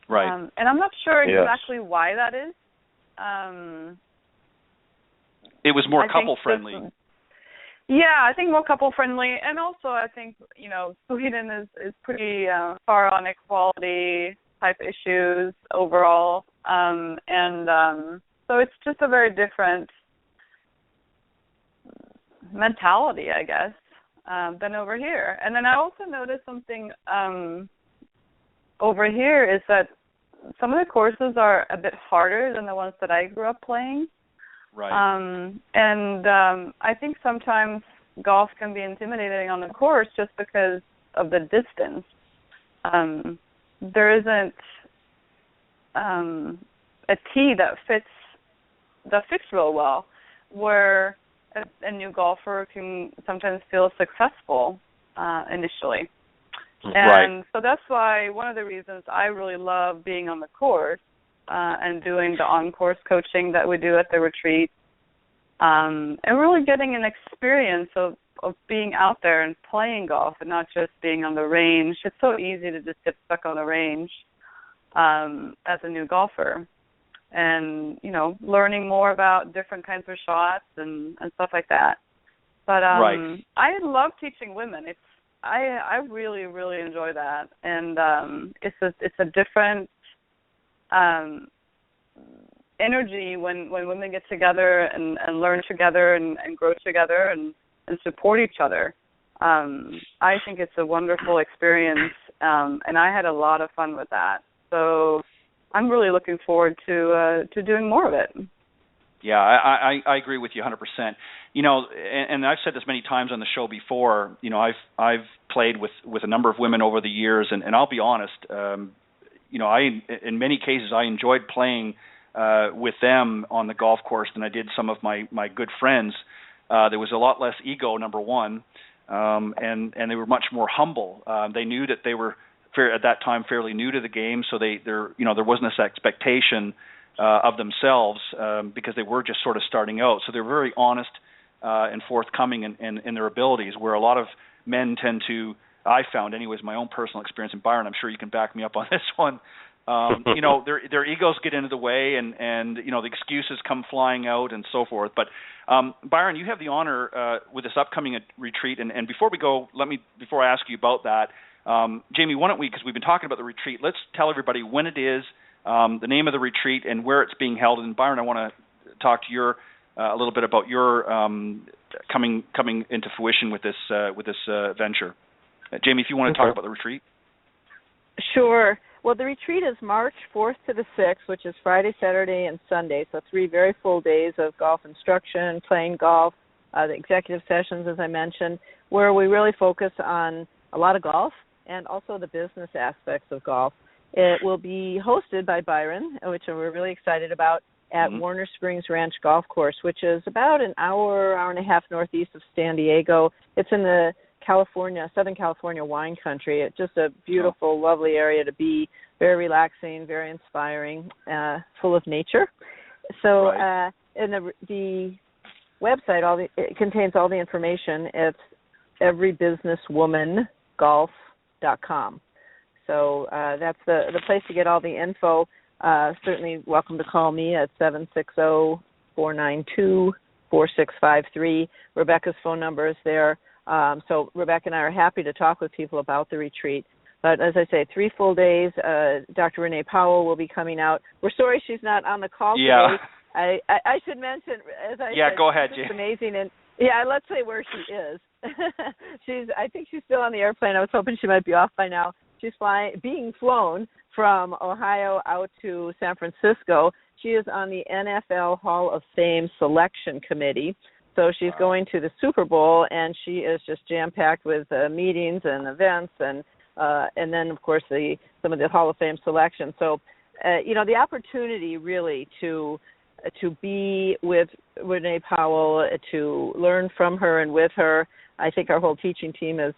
Right. And I'm not sure exactly why that is. It was more couple-friendly. Yeah, I think more couple-friendly. And also I think, Sweden is pretty far on equality-type issues overall. So it's just a very different mentality, I guess, than over here. And then I also noticed something over here is that some of the courses are a bit harder than the ones that I grew up playing. Right. I think sometimes golf can be intimidating on the course just because of the distance. There isn't a tee that fits real well, where a new golfer can sometimes feel successful initially. And so that's why one of the reasons I really love being on the course and doing the on-course coaching that we do at the retreat, and really getting an experience of being out there and playing golf and not just being on the range. It's so easy to just get stuck on the range as a new golfer. And, learning more about different kinds of shots and stuff like that. But I love teaching women. I really, really enjoy that. And it's a different energy when women get together and learn together and grow together and support each other. I think it's a wonderful experience, and I had a lot of fun with that. So I'm really looking forward to doing more of it. Yeah, I agree with you 100%. And I've said this many times on the show before. I've played with a number of women over the years, and I'll be honest. In many cases I enjoyed playing with them on the golf course than I did some of my good friends. There was a lot less ego, number one, and they were much more humble. They knew that they were at that time fairly new to the game, so there wasn't this expectation of themselves because they were just sort of starting out. So they're very honest and forthcoming in their abilities, where a lot of men tend to, I found anyways, my own personal experience, and Byron, I'm sure you can back me up on this one, their egos get into the way and the excuses come flying out and so forth. But Byron, you have the honor with this upcoming retreat, and before we go, before I ask you about that, Jamie, why don't we, because we've been talking about the retreat, let's tell everybody when it is, the name of the retreat, and where it's being held. And Byron, I want to talk to a little bit about your coming into fruition with this venture. Jamie, if you want to talk about the retreat. Sure. Well, the retreat is March 4th to the 6th, which is Friday, Saturday, and Sunday. So 3 very full days of golf instruction, playing golf, the executive sessions, as I mentioned, where we really focus on a lot of golf and also the business aspects of golf. It will be hosted by Byron, which we're really excited about, at Warner Springs Ranch Golf Course, which is about an hour and a half northeast of San Diego. It's in the California, Southern California wine country. It's just a beautiful, lovely area to be. Very relaxing, very inspiring, full of nature. So, and the website, it contains all the information. It's everybusinesswomangolf.com. So that's the place to get all the info. Certainly welcome to call me at 760-492-4653. Rebecca's phone number is there. So Rebecca and I are happy to talk with people about the retreat. But as I say, 3 full days. Dr. Renee Powell will be coming out. We're sorry she's not on the call today. I should mention, as I said, go ahead, it's amazing. And let's say where she is. I think she's still on the airplane. I was hoping she might be off by now. She's being flown from Ohio out to San Francisco. She is on the NFL Hall of Fame selection committee. So she's going to the Super Bowl, and she is just jam-packed with meetings and events, and then, of course, some of the Hall of Fame selection. So, the opportunity really to be with Renee Powell, to learn from her and with her. I think our whole teaching team is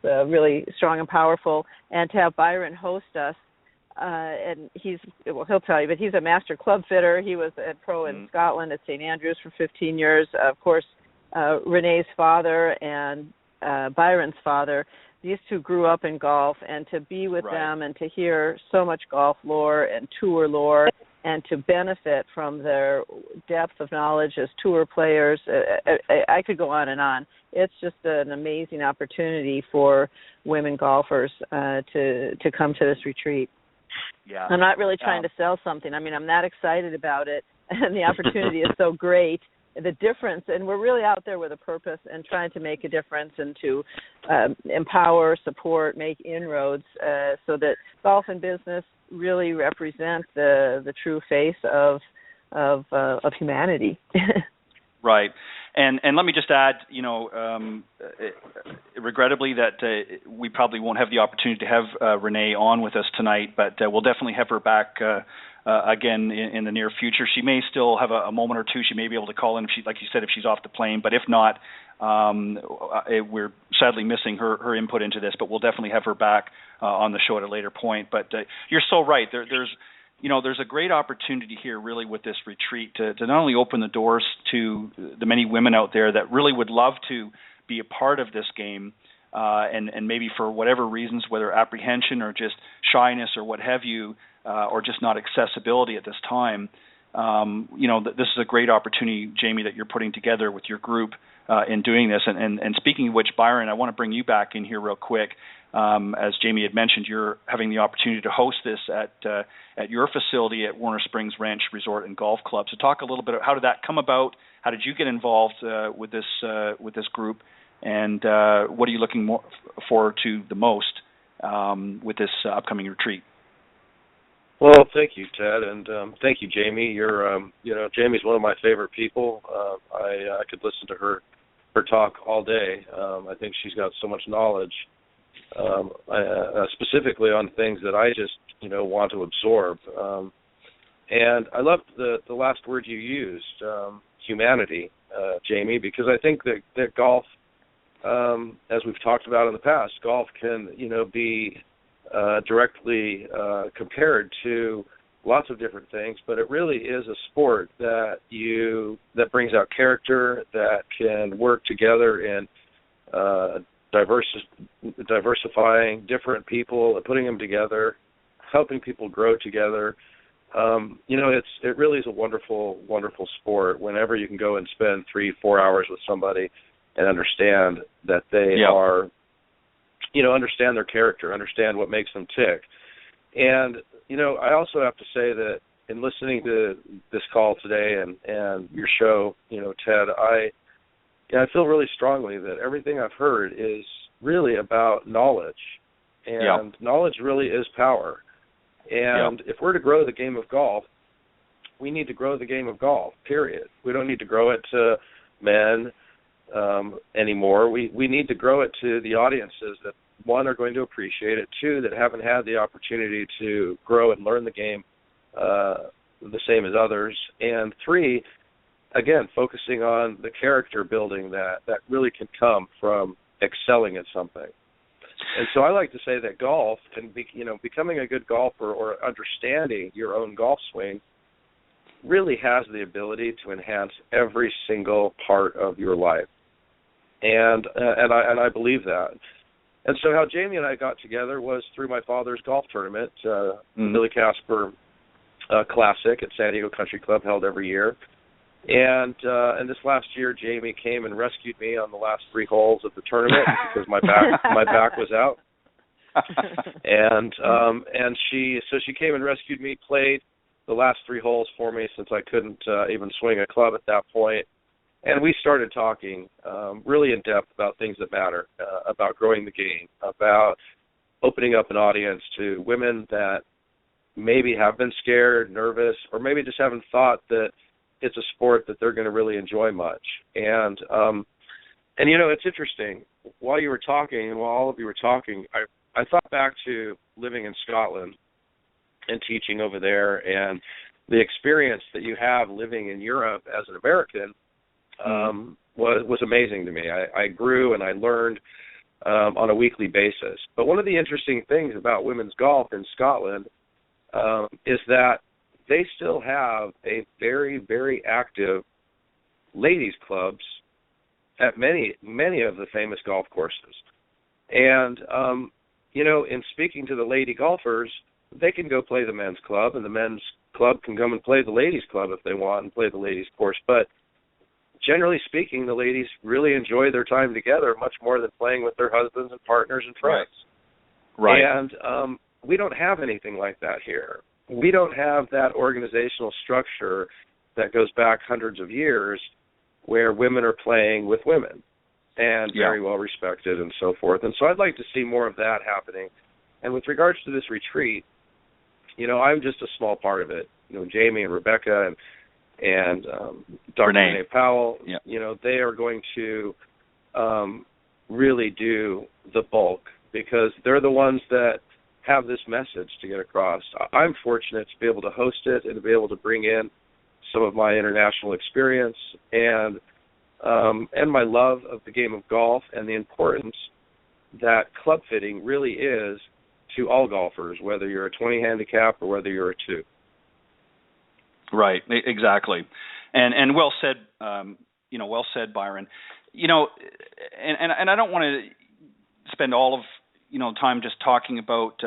really strong and powerful, and to have Byron host us. And he'll tell you, but he's a master club fitter. He was a pro in Scotland at St. Andrews for 15 years. Of course, Renee's father and Byron's father, these two grew up in golf, and to be with them and to hear so much golf lore and tour lore and to benefit from their depth of knowledge as tour players, I could go on and on. It's just an amazing opportunity for women golfers to come to this retreat. Yeah. I'm not really trying to sell something. I mean, I'm that excited about it, and the opportunity is so great. The difference, and we're really out there with a purpose and trying to make a difference and to empower, support, make inroads so that golf and business really represent the true face of humanity. Right. And let me just add, regrettably that we probably won't have the opportunity to have Renee on with us tonight, but we'll definitely have her back again in the near future. She may still have a moment or two. She may be able to call in, if she, like you said, if she's off the plane. But if not, we're sadly missing her input into this. But we'll definitely have her back on the show at a later point. But you're so right. There's a great opportunity here really with this retreat to not only open the doors to the many women out there that really would love to be a part of this game and maybe for whatever reasons, whether apprehension or just shyness or what have you, or just not accessibility at this time, this is a great opportunity, Jamie, that you're putting together with your group in doing this. And speaking of which, Byron, I want to bring you back in here real quick. As Jamie had mentioned, you're having the opportunity to host this at your facility at Warner Springs Ranch Resort and Golf Club. So talk a little bit about how did that come about? How did you get involved with this group? And what are you looking forward to the most with this upcoming retreat? Well, thank you, Ted, and thank you, Jamie. Jamie's one of my favorite people. I could listen to her talk all day. I think she's got so much knowledge. Specifically on things that I just, want to absorb. And I loved the last word you used, humanity, Jamie, because I think that golf, as we've talked about in the past, golf can, be directly compared to lots of different things, but it really is a sport that brings out character, that can work together in diversifying different people, putting them together, helping people grow together. It really is a wonderful, wonderful sport whenever you can go and spend 3-4 hours with somebody and understand that they are, understand their character, understand what makes them tick. And, I also have to say that in listening to this call today and your show, Ted, I feel really strongly that everything I've heard is really about knowledge, and knowledge really is power. And if we're to grow the game of golf, we need to grow the game of golf, period. We don't need to grow it to men anymore. We need to grow it to the audiences that, one, are going to appreciate it, two, that haven't had the opportunity to grow and learn the game the same as others, and three, again, focusing on the character building that really can come from excelling at something. And so I like to say that golf and becoming a good golfer or understanding your own golf swing really has the ability to enhance every single part of your life. And I believe that. And so how Jamie and I got together was through my father's golf tournament, Billy Casper Classic at San Diego Country Club, held every year. And this last year, Jamie came and rescued me on the last 3 holes of the tournament because my back was out. And she came and rescued me, played the last 3 holes for me since I couldn't even swing a club at that point. And we started talking really in depth about things that matter, about growing the game, about opening up an audience to women that maybe have been scared, nervous, or maybe just haven't thought that it's a sport that they're going to really enjoy much. And it's interesting. While you were talking, and while all of you were talking, I thought back to living in Scotland and teaching over there, and the experience that you have living in Europe as an American was amazing to me. I grew and I learned on a weekly basis. But one of the interesting things about women's golf in Scotland is that they still have a very, very active ladies' clubs at many of the famous golf courses. And, in speaking to the lady golfers, they can go play the men's club, and the men's club can come and play the ladies' club if they want and play the ladies' course. But generally speaking, the ladies really enjoy their time together much more than playing with their husbands and partners and friends. Right. And we don't have anything like that here. We don't have that organizational structure that goes back hundreds of years where women are playing with women and very well respected and so forth. And so I'd like to see more of that happening. And with regards to this retreat, I'm just a small part of it. Jamie and Rebecca and Dr. Renee Powell, they are going to really do the bulk because they're the ones that have this message to get across. I'm fortunate to be able to host it and to be able to bring in some of my international experience and my love of the game of golf and the importance that club fitting really is to all golfers, whether you're a 20 handicap or whether you're a 2. Right, exactly, and well said. Well said, Byron. And I don't want to spend all of time just talking about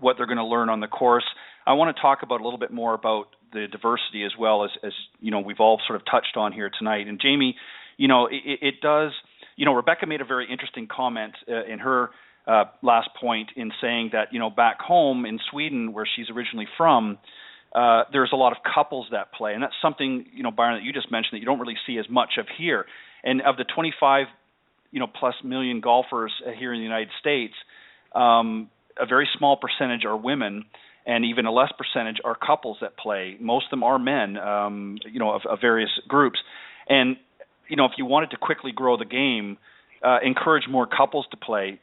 what they're going to learn on the course. I want to talk about a little bit more about the diversity as well as we've all sort of touched on here tonight. And Jamie, it does. Rebecca made a very interesting comment in her last point in saying that back home in Sweden, where she's originally from, there's a lot of couples that play, and that's something Byron, that you just mentioned that you don't really see as much of here. And of the 25 plus million golfers here in the United States, a very small percentage are women, and even a less percentage are couples that play. Most of them are men, of various groups. And if you wanted to quickly grow the game, encourage more couples to play.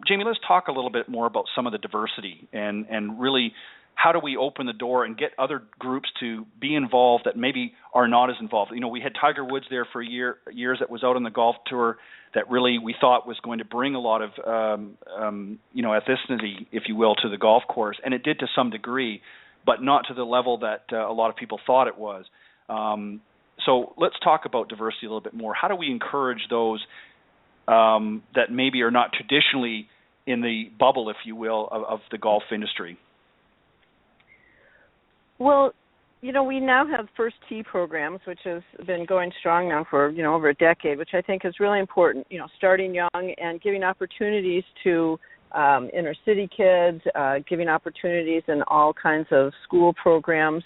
Jamie, let's talk a little bit more about some of the diversity and really how do we open the door and get other groups to be involved that maybe are not as involved. We had Tiger Woods there for years that was out on the golf tour that really we thought was going to bring a lot of, ethnicity, if you will, to the golf course. And it did to some degree, but not to the level that a lot of people thought it was. So let's talk about diversity a little bit more. How do we encourage those that maybe are not traditionally in the bubble, if you will, of the golf industry? Well, we now have first tee programs, which has been going strong now for, over a decade, which I think is really important, starting young and giving opportunities to inner city kids, giving opportunities in all kinds of school programs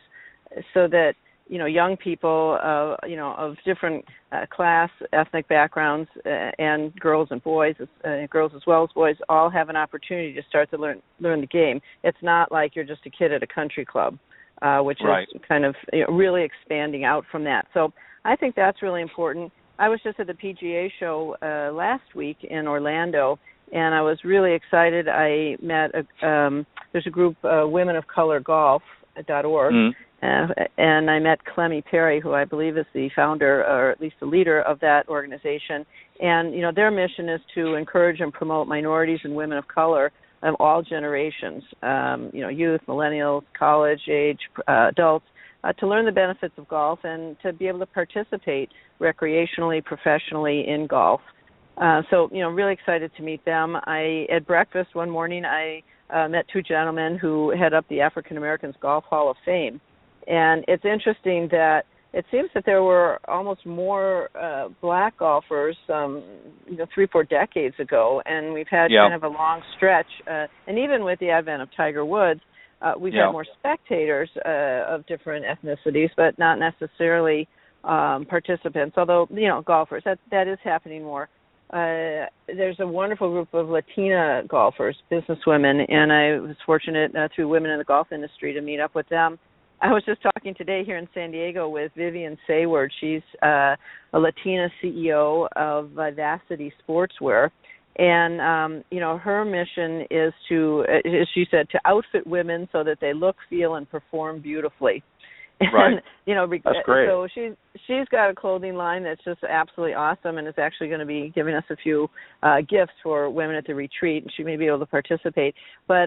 so that, young people, of different class, ethnic backgrounds and girls and boys, girls as well as boys, all have an opportunity to start to learn the game. It's not like you're just a kid at a country club. Which is kind of really expanding out from that. So I think that's really important. I was just at the PGA show last week in Orlando, and I was really excited. I met there's a group, Women of Color Golf.org, and I met Clemmy Perry, who I believe is the founder or at least the leader of that organization. And, their mission is to encourage and promote minorities and women of color of all generations, youth, millennials, college-age adults, to learn the benefits of golf and to be able to participate recreationally, professionally in golf. So, really excited to meet them. At breakfast one morning, I met two gentlemen who head up the African Americans Golf Hall of Fame. And it's interesting that it seems that there were almost more black golfers 3-4 decades ago, and we've had kind of a long stretch. And even with the advent of Tiger Woods, we've had more spectators of different ethnicities, but not necessarily participants, although, golfers, that is happening more. There's a wonderful group of Latina golfers, businesswomen, and I was fortunate through Women in the Golf Industry to meet up with them. I was just talking today here in San Diego with Vivian Sayward. She's a Latina CEO of Vivacity Sportswear. And, her mission is to, as she said, to outfit women so that they look, feel, and perform beautifully. Right. And, that's great. So she's got a clothing line that's just absolutely awesome, and is actually going to be giving us a few gifts for women at the retreat, and she may be able to participate. But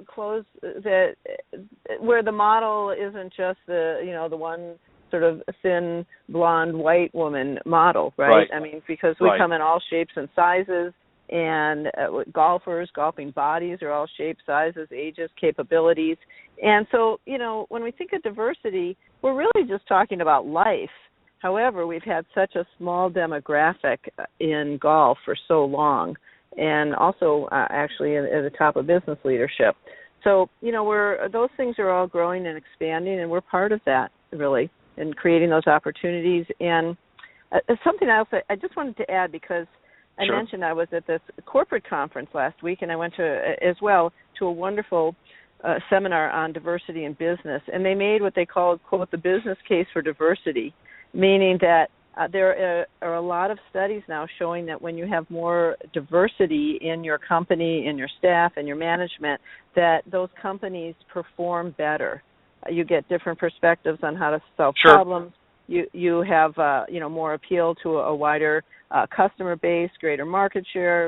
clothes that where the model isn't just the one sort of thin blonde white woman model, right? I mean, because we come in all shapes and sizes. And golfing bodies are all shapes, sizes, ages, capabilities. And so, when we think of diversity, we're really just talking about life. However, we've had such a small demographic in golf for so long, and also actually at the top of business leadership. So, those things are all growing and expanding, and we're part of that, really, in creating those opportunities. And something else I just wanted to add, because I mentioned I was at this corporate conference last week, and I went to a wonderful seminar on diversity in business, and they made what they called, quote, the business case for diversity, meaning that there are a lot of studies now showing that when you have more diversity in your company, in your staff, and your management, that those companies perform better. You get different perspectives on how to solve problems. You have more appeal to a wider customer base, greater market share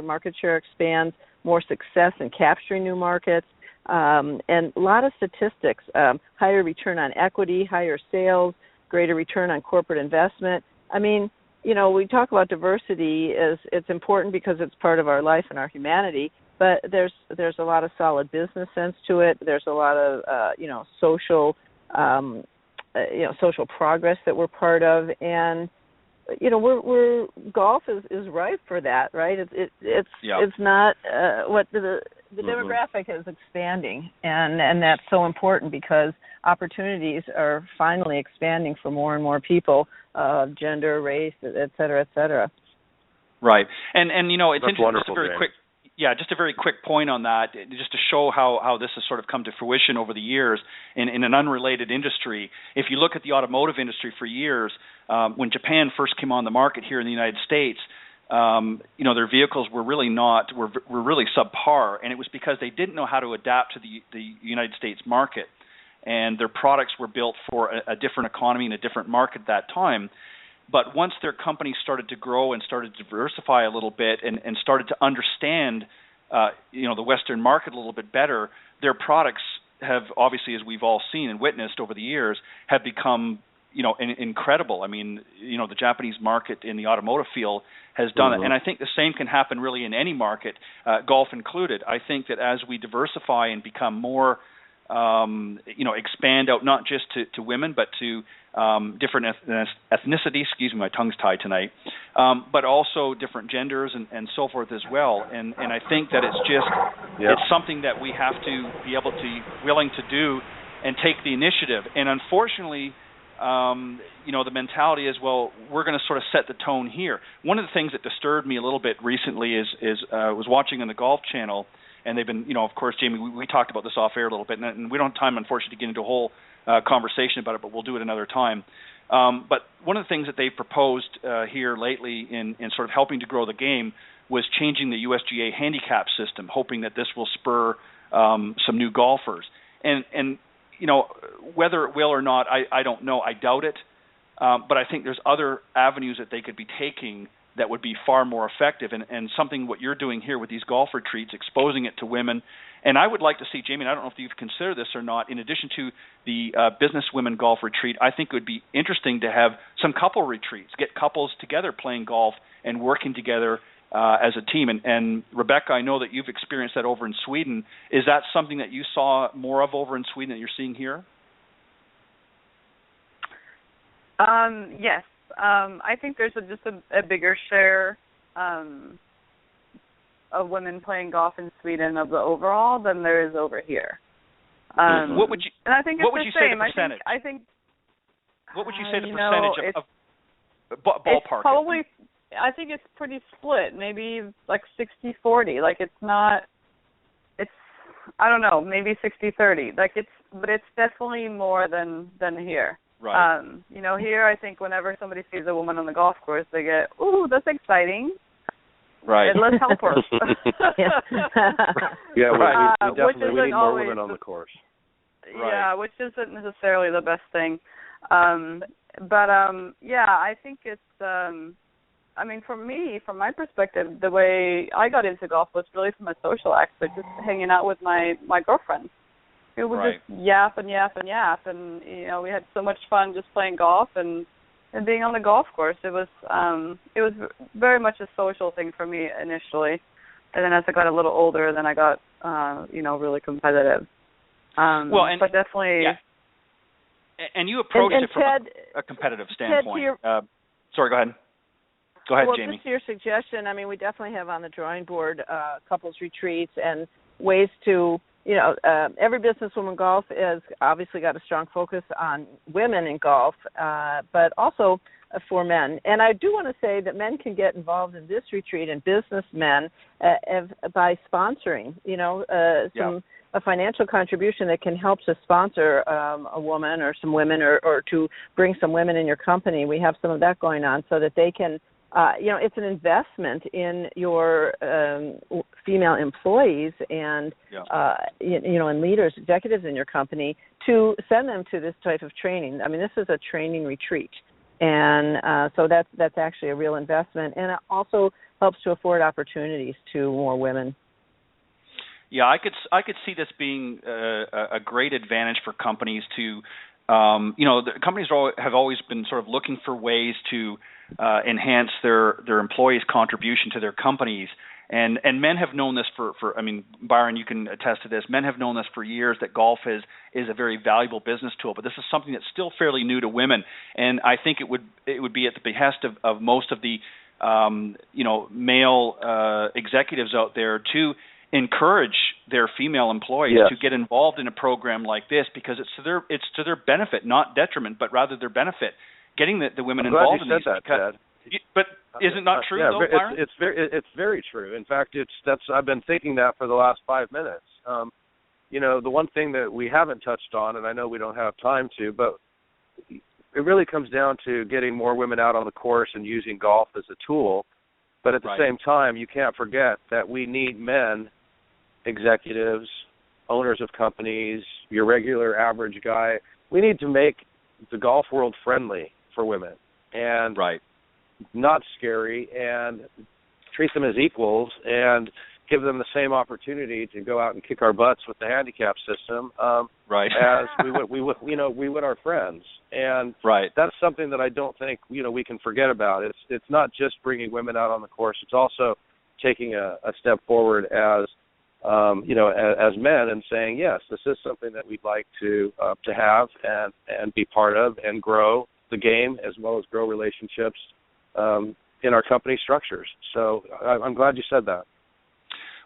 expands, more success in capturing new markets, and a lot of statistics, higher return on equity, higher sales, greater return on corporate investment. I mean, we talk about diversity as it's important because it's part of our life and our humanity, but there's a lot of solid business sense to it. There's a lot of social social progress that we're part of, and we're golf is ripe for that, right? It's not what the demographic is expanding, and that's so important because opportunities are finally expanding for more and more people, gender, race, et cetera, et cetera. Right, and it's That's interesting. Just a very quick point on that, just to show how this has sort of come to fruition over the years in an unrelated industry. If you look at the automotive industry for years, when Japan first came on the market here in the United States, their vehicles were really subpar, and it was because they didn't know how to adapt to the United States market, and their products were built for a different economy and a different market at that time. But once their company started to grow and started to diversify a little bit and started to understand, the Western market a little bit better, their products have obviously, as we've all seen and witnessed over the years, have become, incredible. I mean, the Japanese market in the automotive field has done it. And I think the same can happen really in any market, golf included. I think that as we diversify and become more, expand out not just to women, but to different ethnicity, excuse me, my tongue's tied tonight, but also different genders and so forth as well. And I think that it's just, it's something that we have to be willing to do and take the initiative. And unfortunately, the mentality is, well, we're going to sort of set the tone here. One of the things that disturbed me a little bit recently is was watching on the Golf Channel, and they've been, of course, Jamie, we talked about this off air a little bit, and we don't have time, unfortunately, to get into a whole conversation about it, but we'll do it another time. But one of the things that they proposed here lately in sort of helping to grow the game was changing the USGA handicap system, hoping that this will spur some new golfers. And whether it will or not, I don't know. I doubt it. But I think there's other avenues that they could be taking that would be far more effective, and something what you're doing here with these golf retreats, exposing it to women. And I would like to see, Jamie, I don't know if you've considered this or not, in addition to the business women golf retreat, I think it would be interesting to have some couple retreats, get couples together playing golf and working together as a team. And Rebecka, I know that you've experienced that over in Sweden. Is that something that you saw more of over in Sweden that you're seeing here? Yes. I think there's just a bigger share of women playing golf in Sweden of the overall than there is over here. What would you? And I think it's what would the you same. say the percentage? I think. What would you say the percentage of ballpark? Probably. I think it's pretty split. Maybe like 60-40. Like it's not. It's. I don't know. Maybe 60-30. Like but it's definitely more than here. Right. Here I think whenever somebody sees a woman on the golf course, they get, "Ooh, that's exciting." Right. And let's help her. Yeah, we definitely we need more women on the course. Yeah, which isn't necessarily the best thing. I think it's. For me, from my perspective, the way I got into golf was really from a social aspect, just hanging out with my girlfriends. We would just yap and yap and yap, and we had so much fun just playing golf and being on the golf course. It was very much a social thing for me initially, and then as I got a little older, then I got really competitive. But definitely. Yeah. And you approached it from a competitive standpoint. Sorry, go ahead. Go ahead, Jamie. Just to your suggestion, we definitely have on the drawing board couples retreats and ways to. Every businesswoman golf has obviously got a strong focus on women in golf, but also for men. And I do want to say that men can get involved in this retreat, and businessmen, by sponsoring, a financial contribution that can help to sponsor a woman or some women or to bring some women in your company. We have some of that going on so that they can it's an investment in your female employees and, and leaders, executives in your company to send them to this type of training. This is a training retreat. And so that's actually a real investment. And it also helps to afford opportunities to more women. Yeah, I could see this being a great advantage for companies to, the companies have always been sort of looking for ways to enhance their employees' contribution to their companies. And men have known this for Byron, you can attest to this. Men have known this for years, that golf is a very valuable business tool. But this is something that's still fairly new to women. And I think it would be at the behest of most of the male executives out there to encourage their female employees to get involved in a program like this, because it's to their benefit, not detriment, but rather their benefit. Getting the women involved in these. Ted. But is it not true, though, Byron? It's very true. In fact, I've been thinking that for the last 5 minutes. The one thing that we haven't touched on, and I know we don't have time to, but it really comes down to getting more women out on the course and using golf as a tool. But at the same time, you can't forget that we need men, executives, owners of companies, your regular average guy. We need to make the golf world friendly for women and not scary, and treat them as equals and give them the same opportunity to go out and kick our butts with the handicap system as we would our friends. And that's something that I don't think we can forget about. It's not just bringing women out on the course. It's also taking a step forward as men and saying, yes, this is something that we'd like to have and be part of and grow the game as well as grow relationships in our company structures. So I'm glad you said that.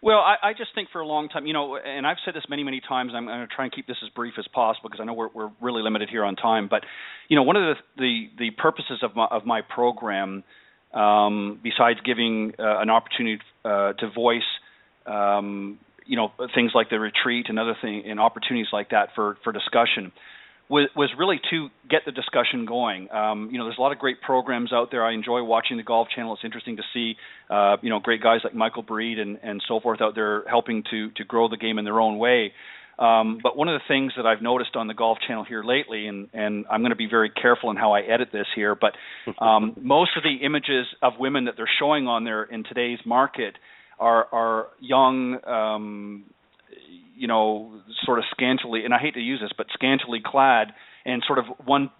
Well, I just think for a long time, and I've said this many, many times, I'm going to try and keep this as brief as possible because I know we're really limited here on time. But, one of the purposes of my program, besides giving an opportunity to voice, things like the retreat and other things and opportunities like that for discussion, was really to get the discussion going. There's a lot of great programs out there. I enjoy watching the Golf Channel. It's interesting to see, great guys like Michael Breed and so forth out there helping to grow the game in their own way. But one of the things that I've noticed on the Golf Channel here lately, and I'm going to be very careful in how I edit this here, but most of the images of women that they're showing on there in today's market are young, sort of scantily, and I hate to use this, but scantily clad, and sort of one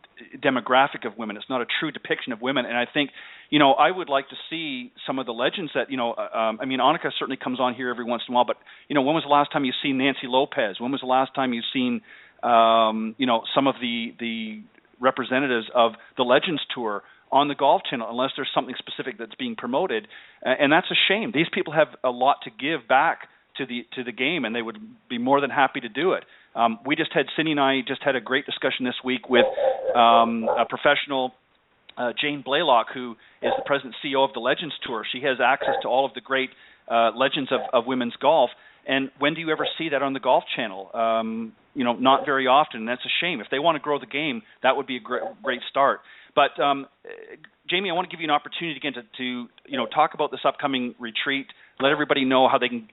demographic of women. It's not a true depiction of women. And I think, I would like to see some of the legends that, Annika certainly comes on here every once in a while, but, when was the last time you've seen Nancy Lopez? When was the last time you've seen, some of the representatives of the Legends Tour on the Golf Channel, unless there's something specific that's being promoted? And that's a shame. These people have a lot to give back to the game, and they would be more than happy to do it. Cindy and I just had a great discussion this week with a professional, Jane Blaylock, who is the president and CEO of the Legends Tour. She has access to all of the great legends of women's golf. And when do you ever see that on the Golf Channel? Not very often. And that's a shame. If they want to grow the game, that would be a great start. But Jamie, I want to give you an opportunity again to talk about this upcoming retreat. Let everybody know how they can,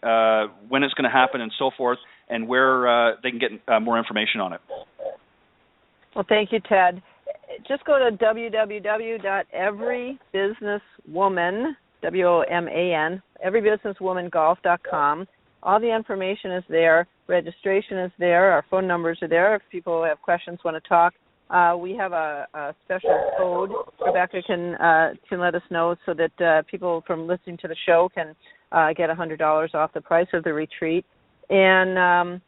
when it's going to happen, and so forth, and where they can get more information on it. Well, thank you, Ted. Just go to www.everybusinesswoman, WOMAN, everybusinesswomangolf.com. All the information is there. Registration is there. Our phone numbers are there. If people have questions, want to talk. We have a special code. Rebecca can let us know so that people from listening to the show can get $100 off the price of the retreat. And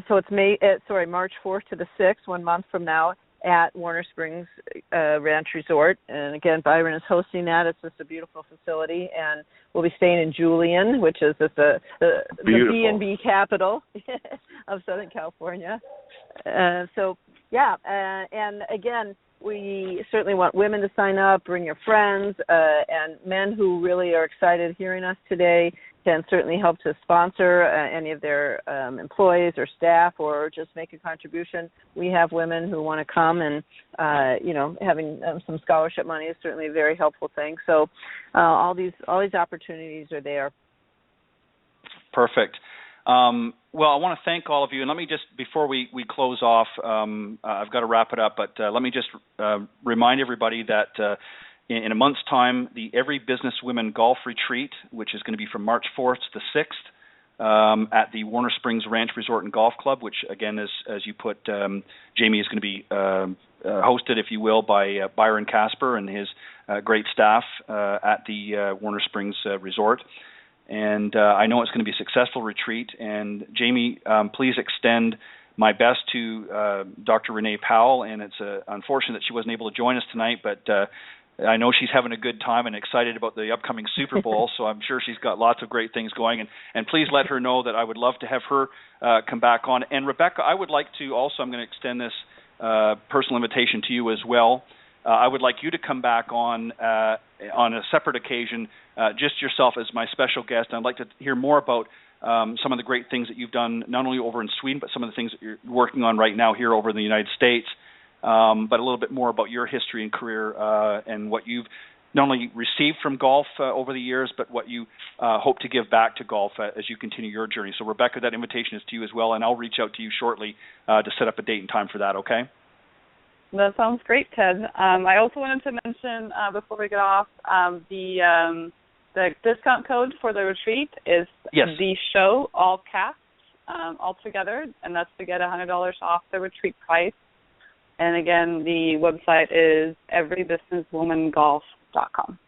so it's March 4th to the 6th, 1 month from now, at Warner Springs Ranch Resort. And again, Byron is hosting that. It's just a beautiful facility, and we'll be staying in Julian, which is the B&B capital of Southern California. And again, we certainly want women to sign up. Bring your friends, and men who really are excited hearing us today can certainly help to sponsor any of their employees or staff, or just make a contribution. We have women who want to come, and having some scholarship money is certainly a very helpful thing. So all these opportunities are there. Perfect. Well, I want to thank all of you, and let me just, before we close off, I've got to wrap it up, but let me just remind everybody that in a month's time, the Every Business Women Golf Retreat, which is going to be from March 4th to the 6th at the Warner Springs Ranch Resort and Golf Club, which, again, as you put, Jamie, is going to be hosted, if you will, by Byron Casper and his great staff at the Warner Springs Resort. And I know it's going to be a successful retreat. And Jamie, please extend my best to Dr. Renee Powell. And it's unfortunate that she wasn't able to join us tonight, but I know she's having a good time and excited about the upcoming Super Bowl, so I'm sure she's got lots of great things going. And please let her know that I would love to have her come back on. And Rebecca, I would like to also, I'm going to extend this personal invitation to you as well. I would like you to come back on a separate occasion, just yourself as my special guest. I'd like to hear more about some of the great things that you've done, not only over in Sweden, but some of the things that you're working on right now here over in the United States. But a little bit more about your history and career and what you've not only received from golf over the years, but what you hope to give back to golf as you continue your journey. So, Rebecca, that invitation is to you as well, and I'll reach out to you shortly to set up a date and time for that, okay? That sounds great, Ted. I also wanted to mention before we get off, the discount code for the retreat is the show, all caps, all together, and that's to get $100 off the retreat price. And again, the website is everybusinesswomangolf.com.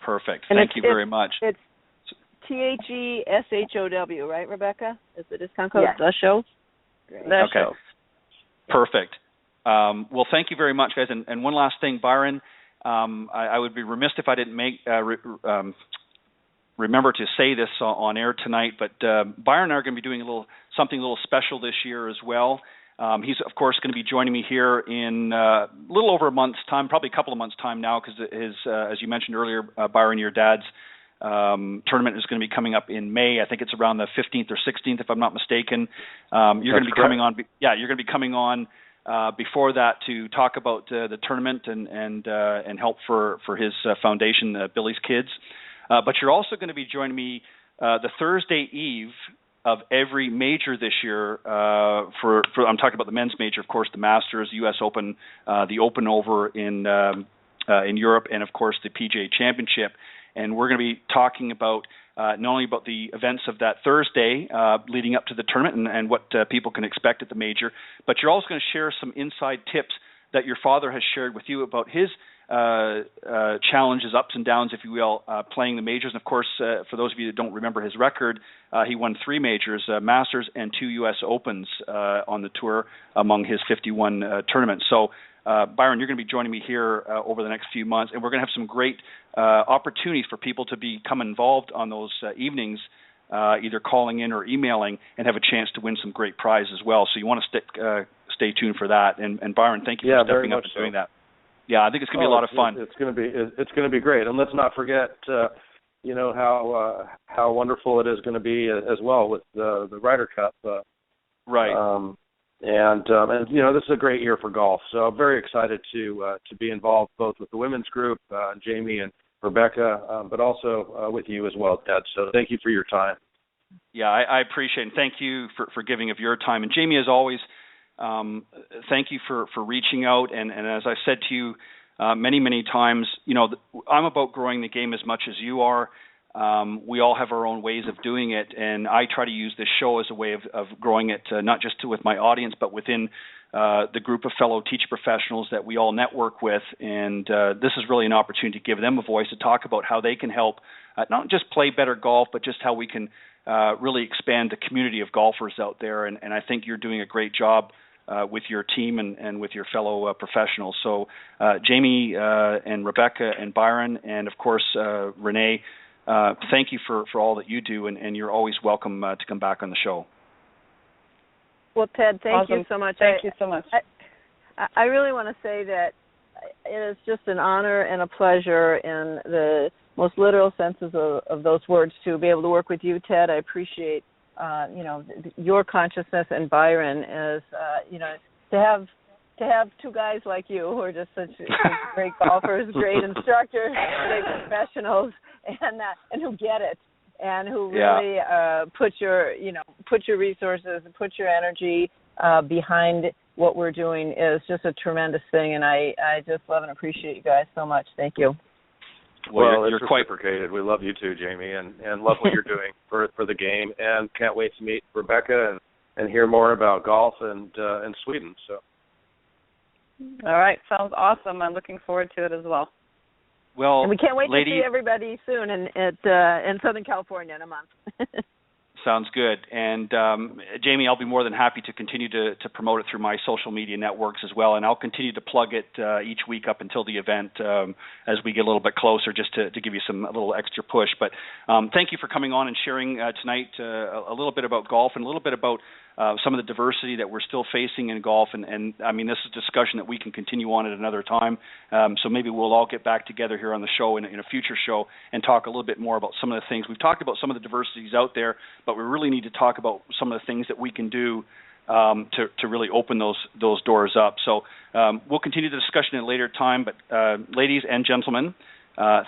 Perfect. Thank you very much. It's THESHOW, right, Rebecca? Is the discount code the show? Great. The show. Perfect. Well, thank you very much, guys. And one last thing, Byron, I would be remiss if I didn't remember to say this on air tonight, but Byron and I are going to be doing something a little special this year as well. He's, of course, going to be joining me here in a little over a month's time, probably a couple of months' time now, because as you mentioned earlier, Byron, your dad's tournament is going to be coming up in May. I think it's around the 15th or 16th, if I'm not mistaken. You're going to be coming on. Yeah, you're going to be coming on before that to talk about the tournament and help for his foundation, Billy's Kids. But you're also going to be joining me the Thursday eve of every major this year. For I'm talking about the men's major, of course, the Masters, the U.S. Open, the Open over in Europe, and of course the PGA Championship. And we're going to be talking about not only about the events of that Thursday leading up to the tournament and what people can expect at the major, but you're also going to share some inside tips that your father has shared with you about his challenges, ups and downs, if you will, playing the majors. And of course, for those of you that don't remember his record, he won 3 majors, Masters and 2 U.S. Opens on the tour among his 51 tournaments. So, Byron, you're going to be joining me here over the next few months, and we're going to have some great opportunities for people to become involved on those evenings, either calling in or emailing, and have a chance to win some great prizes as well. So you want to stay tuned for that. And Byron, thank you for stepping up and doing that. Yeah, I think it's going to be a lot of fun. It's going to be great, and let's not forget, how wonderful it is going to be as well with the Ryder Cup. Right. And this is a great year for golf. So I'm very excited to be involved both with the women's group, Jamie and Rebecca, but also with you as well, Ted. So thank you for your time. Yeah, I appreciate it. And thank you for giving of your time. And Jamie, as always, thank you for reaching out. And as I said to you many, many times, I'm about growing the game as much as you are. We all have our own ways of doing it, and I try to use this show as a way of growing it, not just with my audience, but within the group of fellow teacher professionals that we all network with. And this is really an opportunity to give them a voice to talk about how they can help not just play better golf, but just how we can really expand the community of golfers out there. And I think you're doing a great job with your team and with your fellow professionals. So Jamie and Rebecca and Byron and, of course, Renee, thank you for all that you do, and you're always welcome to come back on the show. Well, Ted, thank Awesome. you so much. Thank you so much. I really want to say that it is just an honor and a pleasure in the most literal senses of those words to be able to work with you, Ted. I appreciate, your consciousness, and Byron as, to have 2 guys like you who are just such great golfers, great instructors, great professionals, and who get it, and who really put your resources, put your energy behind what we're doing is just a tremendous thing, and I just love and appreciate you guys so much. Thank you. Well, you're quite reciprocated. We love you too, Jamie, and love what you're doing for the game, and can't wait to meet Rebecca and hear more about golf and Sweden. So. All right, sounds awesome. I'm looking forward to it as well. Well, and we can't wait to see everybody soon in Southern California in a month. Sounds good. And Jamie, I'll be more than happy to continue to promote it through my social media networks as well, and I'll continue to plug it each week up until the event as we get a little bit closer, just to give you a little extra push. But thank you for coming on and sharing tonight a little bit about golf and a little bit about some of the diversity that we're still facing in golf. And I mean, this is a discussion that we can continue on at another time. So maybe we'll all get back together here on the show in a future show and talk a little bit more about some of the things. We've talked about some of the diversities out there, but we really need to talk about some of the things that we can do to really open those doors up. So we'll continue the discussion at a later time. But ladies and gentlemen,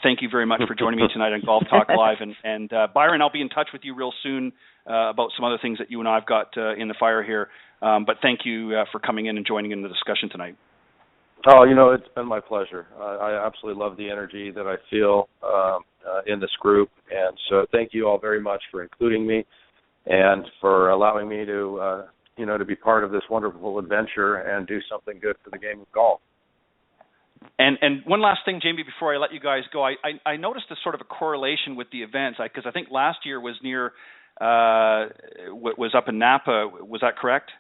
thank you very much for joining me tonight on Golf Talk Live. And Byron, I'll be in touch with you real soon about some other things that you and I have got in the fire here. But thank you for coming in and joining in the discussion tonight. Oh, it's been my pleasure. I absolutely love the energy that I feel in this group. And so thank you all very much for including me and for allowing me to, to be part of this wonderful adventure and do something good for the game of golf. And one last thing, Jamie, before I let you guys go, I noticed a sort of a correlation with the events, because I think last year was near was up in Napa. Was that correct?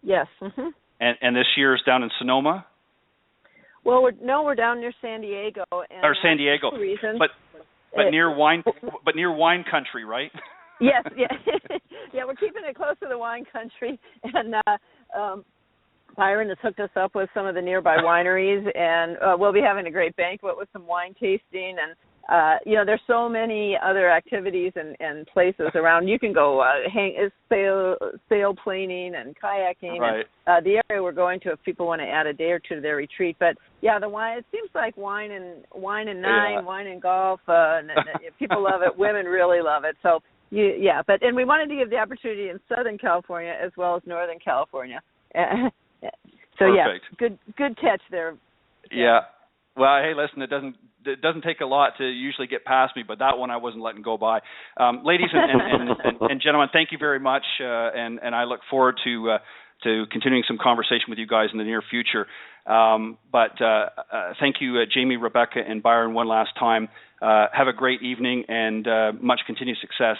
Yes. Mm-hmm. And this year is down in Sonoma? Well, we're down near San Diego. Or San Diego, but near wine country, right? Yes, yeah, we're keeping it close to the wine country, and Byron has hooked us up with some of the nearby wineries, and we'll be having a great banquet with some wine tasting, and there's so many other activities and places around. You can go sail planing and kayaking. Right. And, the area we're going to, if people want to add a day or two to their retreat. But yeah, the wine. It seems like wine and golf. And people love it. Women really love it. So and we wanted to give the opportunity in Southern California as well as Northern California. So Perfect. good catch there. Yeah. Well, hey, listen, it doesn't take a lot to usually get past me, but that one I wasn't letting go by. Ladies and gentlemen, thank you very much, and I look forward to continuing some conversation with you guys in the near future. But thank you, Jamie, Rebecca, and Byron, one last time. Have a great evening and much continued success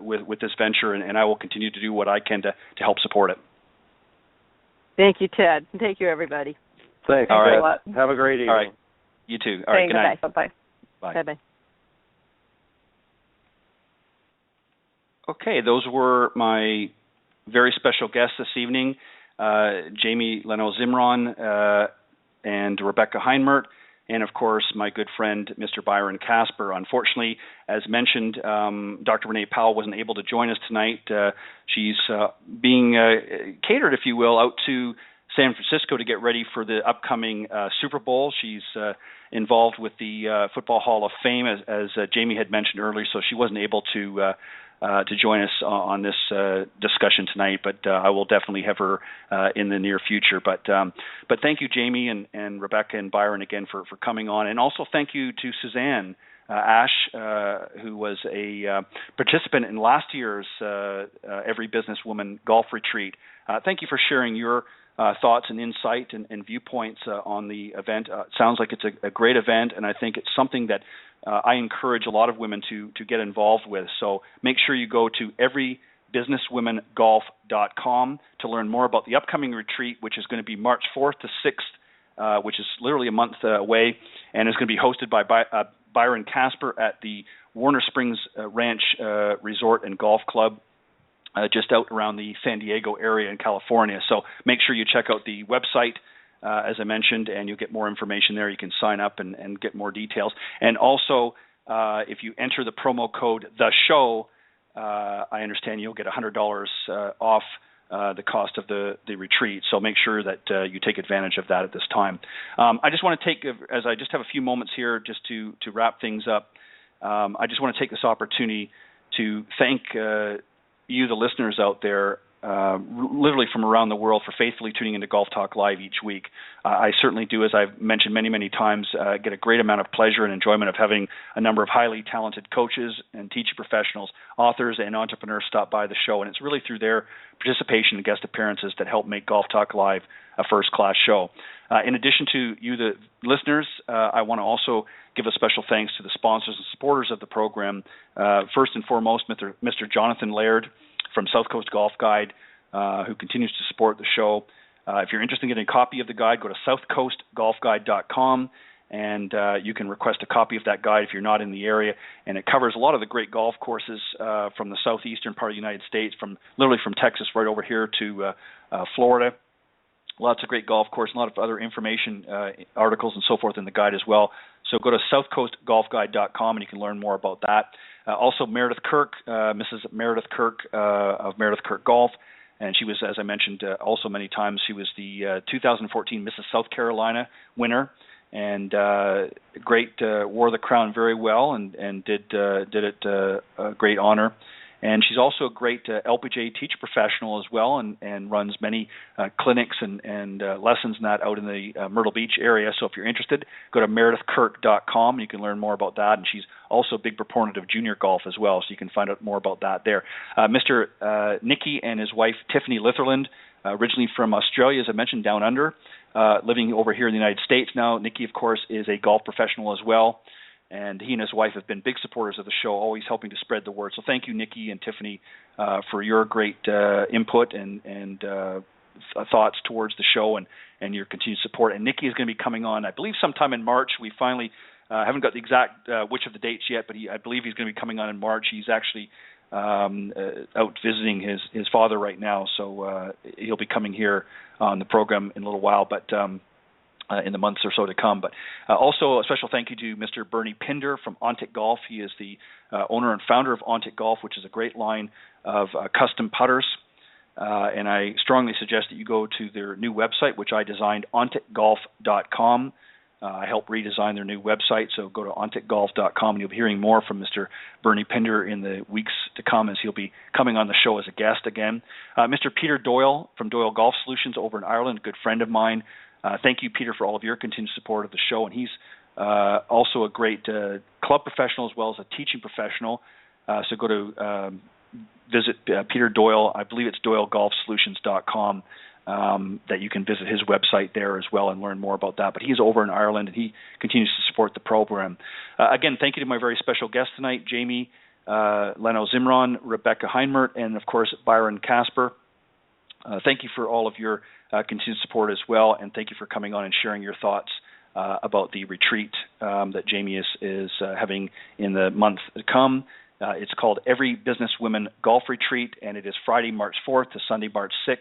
with this venture, and I will continue to do what I can to help support it. Thank you, Ted. Thank you, everybody. Thanks. All right. Have a great evening. All right. You too. All right. Good night. Bye-bye. Bye. Bye-bye. Okay, those were my very special guests this evening, Jamie Leno Zimron and Rebecka Heinmert, and of course my good friend Mr. Byron Casper. Unfortunately, as mentioned, Dr. Renee Powell wasn't able to join us tonight. She's being catered, if you will, out to San Francisco to get ready for the upcoming Super Bowl. She's involved with the Football Hall of Fame, as Jamie had mentioned earlier, so she wasn't able to join us on this discussion tonight, but I will definitely have her in the near future. But thank you, Jamie and Rebecca and Byron, again for coming on, and also thank you to Suzanne Ash, who was a participant in last year's Every Businesswoman Golf Retreat. Thank you for sharing your thoughts and insight and viewpoints on the event. It sounds like it's a great event, and I think it's something that I encourage a lot of women to get involved with. So make sure you go to everybusinesswomangolf.com to learn more about the upcoming retreat, which is going to be March 4th to 6th, which is literally a month away, and is going to be hosted by Byron Casper at the Warner Springs Ranch Resort and Golf Club, just out around the San Diego area in California. So make sure you check out the website, as I mentioned, and you'll get more information there. You can sign up and get more details. And also, if you enter the promo code THESHOW, I understand you'll get $100 off the cost of the retreat. So make sure that you take advantage of that at this time. I just want to as I just have a few moments here just to wrap things up, I just want to take this opportunity to thank you, the listeners out there, literally from around the world, for faithfully tuning into Golf Talk Live each week. I certainly do, as I've mentioned many, many times, get a great amount of pleasure and enjoyment of having a number of highly talented coaches and teaching professionals, authors, and entrepreneurs stop by the show. And it's really through their participation and guest appearances that help make Golf Talk Live a first-class show. In addition to you, the listeners, I want to also give a special thanks to the sponsors and supporters of the program. First and foremost, Mr. Jonathan Laird from South Coast Golf Guide, who continues to support the show. If you're interested in getting a copy of the guide, go to southcoastgolfguide.com, and you can request a copy of that guide if you're not in the area. And it covers a lot of the great golf courses from the southeastern part of the United States, literally from Texas right over here to Florida. Lots of great golf courses, a lot of other information, articles, and so forth in the guide as well. So go to southcoastgolfguide.com, and you can learn more about that. Also, Meredith Kirk, Mrs. Meredith Kirk of Meredith Kirk Golf, and she was, as I mentioned, also many times, she was the 2014 Mrs. South Carolina winner, and wore the crown very well, and did it a great honor. And she's also a great LPGA teacher professional as well, and runs many clinics and lessons and that out in the Myrtle Beach area. So if you're interested, go to meredithkirk.com, and you can learn more about that. And she's also a big proponent of junior golf as well, so you can find out more about that there. Mr. Nicky and his wife, Tiffany Litherland, originally from Australia, as I mentioned, down under, living over here in the United States now. Nicky, of course, is a golf professional as well. And he and his wife have been big supporters of the show, always helping to spread the word. So thank you, Nikki and Tiffany, for your great input and thoughts towards the show and your continued support. And Nikki is going to be coming on, I believe, sometime in March. We finally haven't got the exact which of the dates yet, but I believe he's going to be coming on in March. He's actually out visiting his father right now, so he'll be coming here on the program in a little while. But in the months or so to come. But also a special thank you to Mr. Bernie Pinder from Ontic Golf. He is the owner and founder of Ontic Golf, which is a great line of custom putters. And I strongly suggest that you go to their new website, which I designed, onticgolf.com. I helped redesign their new website, so go to onticgolf.com, and you'll be hearing more from Mr. Bernie Pinder in the weeks to come, as he'll be coming on the show as a guest again. Mr. Peter Doyle from Doyle Golf Solutions over in Ireland, a good friend of mine. Thank you, Peter, for all of your continued support of the show, and he's also a great club professional as well as a teaching professional. So go to visit Peter Doyle. I believe it's doylegolfsolutions.com. That you can visit his website there as well and learn more about that. But he's over in Ireland, and he continues to support the program. Again, thank you to my very special guests tonight, Jamie, Leno Zimron, Rebecka Heinmert, and, of course, Byron Casper. Thank you for all of your continued support as well, and thank you for coming on and sharing your thoughts about the retreat that Jamie is having in the month to come. It's called Every Business Women Golf Retreat, and it is Friday, March 4th to Sunday, March 6th.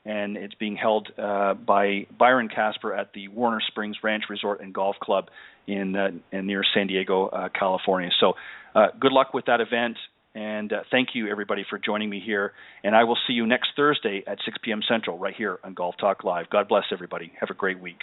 And it's being held by Byron Casper at the Warner Springs Ranch Resort and Golf Club in near San Diego, California. So good luck with that event, and thank you, everybody, for joining me here. And I will see you next Thursday at 6 p.m. Central right here on Golf Talk Live. God bless everybody. Have a great week.